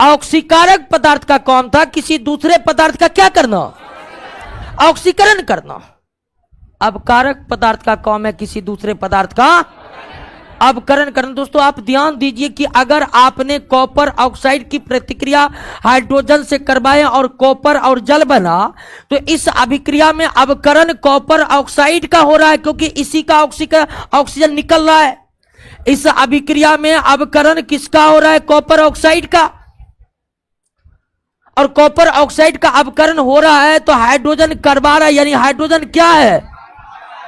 ऑक्सीकारक पदार्थ का काम था किसी दूसरे पदार्थ का क्या करना? ऑक्सीकरण करना। अवकारक पदार्थ का काम है किसी दूसरे पदार्थ का अवकरण करना। दोस्तों आप ध्यान दीजिए कि अगर आपने कॉपर ऑक्साइड की प्रतिक्रिया हाइड्रोजन से करवाया और कॉपर और जल बना, तो इस अभिक्रिया में अवकरण कॉपर ऑक्साइड का हो रहा है, क्योंकि इसी का ऑक्सीजन निकल रहा है। इस अभिक्रिया में अवकरण किसका हो रहा है? कॉपर ऑक्साइड का। और कॉपर ऑक्साइड का अवकरण हो रहा है तो हाइड्रोजन करवा रहा है, यानी हाइड्रोजन क्या है?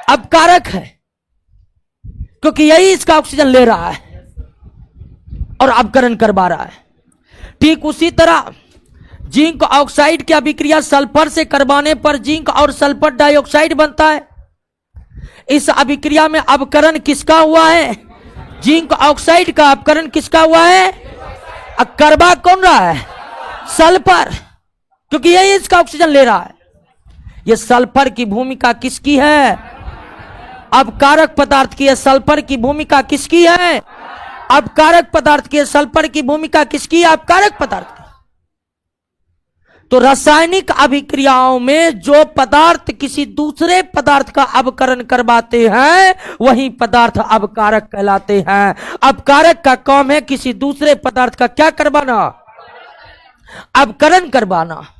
अवकारक है, क्योंकि यही इसका ऑक्सीजन ले रहा है और अवकरण करवा रहा है। ठीक उसी तरह जिंक ऑक्साइड की अभिक्रिया सल्फर से करवाने पर जिंक और सल्फर डाइऑक्साइड बनता है। इस अभिक्रिया में अवकरण किसका हुआ है? जिंक ऑक्साइड का। अवकरण किसका हुआ है? करवा कौन रहा है? सल्फर, क्योंकि यही इसका ऑक्सीजन ले रहा है। यह सल्फर की भूमिका किसकी है? अवकारक पदार्थ की है। सल्फर की भूमिका किसकी है? अवकारक पदार्थ की है। सल्फर की भूमिका किसकी है? अवकारक पदार्थ की। तो रासायनिक अभिक्रियाओं में जो पदार्थ किसी दूसरे पदार्थ का अवकरण करवाते हैं वही पदार्थ अवकारक कहलाते हैं। अवकारक का काम है किसी दूसरे पदार्थ का क्या करवाना? अवकरण करवाना।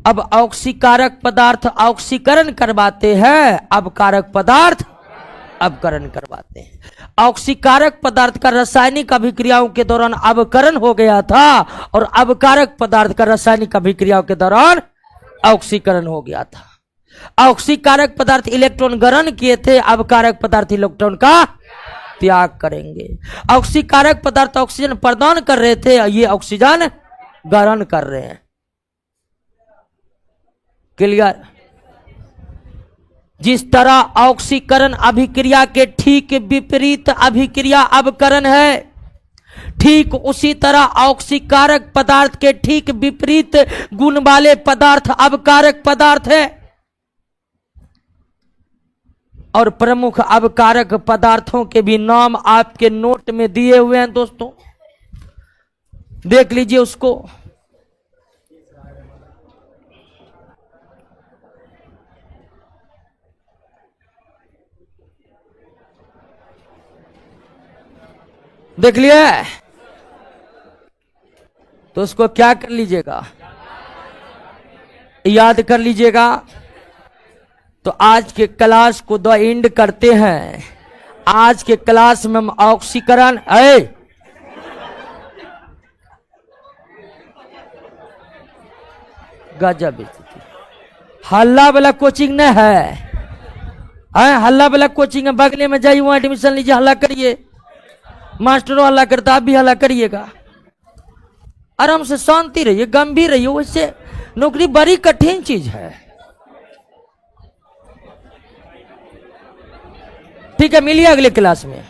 अब ऑक्सीकारक पदार्थ ऑक्सीकरण करवाते हैं, अवकारक पदार्थ अवकरण करवाते हैं। ऑक्सीकारक पदार्थ का रासायनिक अभिक्रियाओं के दौरान अवकरण हो गया था और अवकारक पदार्थ का रासायनिक अभिक्रियाओं के दौरान ऑक्सीकरण हो गया था। ऑक्सीकारक पदार्थ इलेक्ट्रॉन ग्रहण किए थे, अवकारक पदार्थ इलेक्ट्रॉन का त्याग करेंगे। ऑक्सीकारक पदार्थ ऑक्सीजन प्रदान कर रहे थे, ये ऑक्सीजन ग्रहण कर रहे हैं। क्लियर? जिस तरह ऑक्सीकरण अभिक्रिया के ठीक विपरीत अभिक्रिया अवकरण है, ठीक उसी तरह ऑक्सीकारक पदार्थ के ठीक विपरीत गुण वाले पदार्थ अवकारक पदार्थ है। और प्रमुख अवकारक पदार्थों के भी नाम आपके नोट में दिए हुए हैं दोस्तों, देख लीजिए उसको। देख लिया? तो उसको क्या कर लीजिएगा? याद कर लीजिएगा। तो आज के क्लास को द एंड करते हैं। आज के क्लास में हम ऑक्सीकरण गजब स्थिति। हल्ला वाला कोचिंग न है, हल्ला वाला कोचिंग है, बगले में जाइए वहां एडमिशन लीजिए, हल्ला करिए। मास्टरों हल्ला करता, आप भी हल्ला करिएगा। आराम से शांति रहिए, गंभीर रहिए। वैसे नौकरी बड़ी कठिन चीज है। ठीक है, मिलिए अगले क्लास में।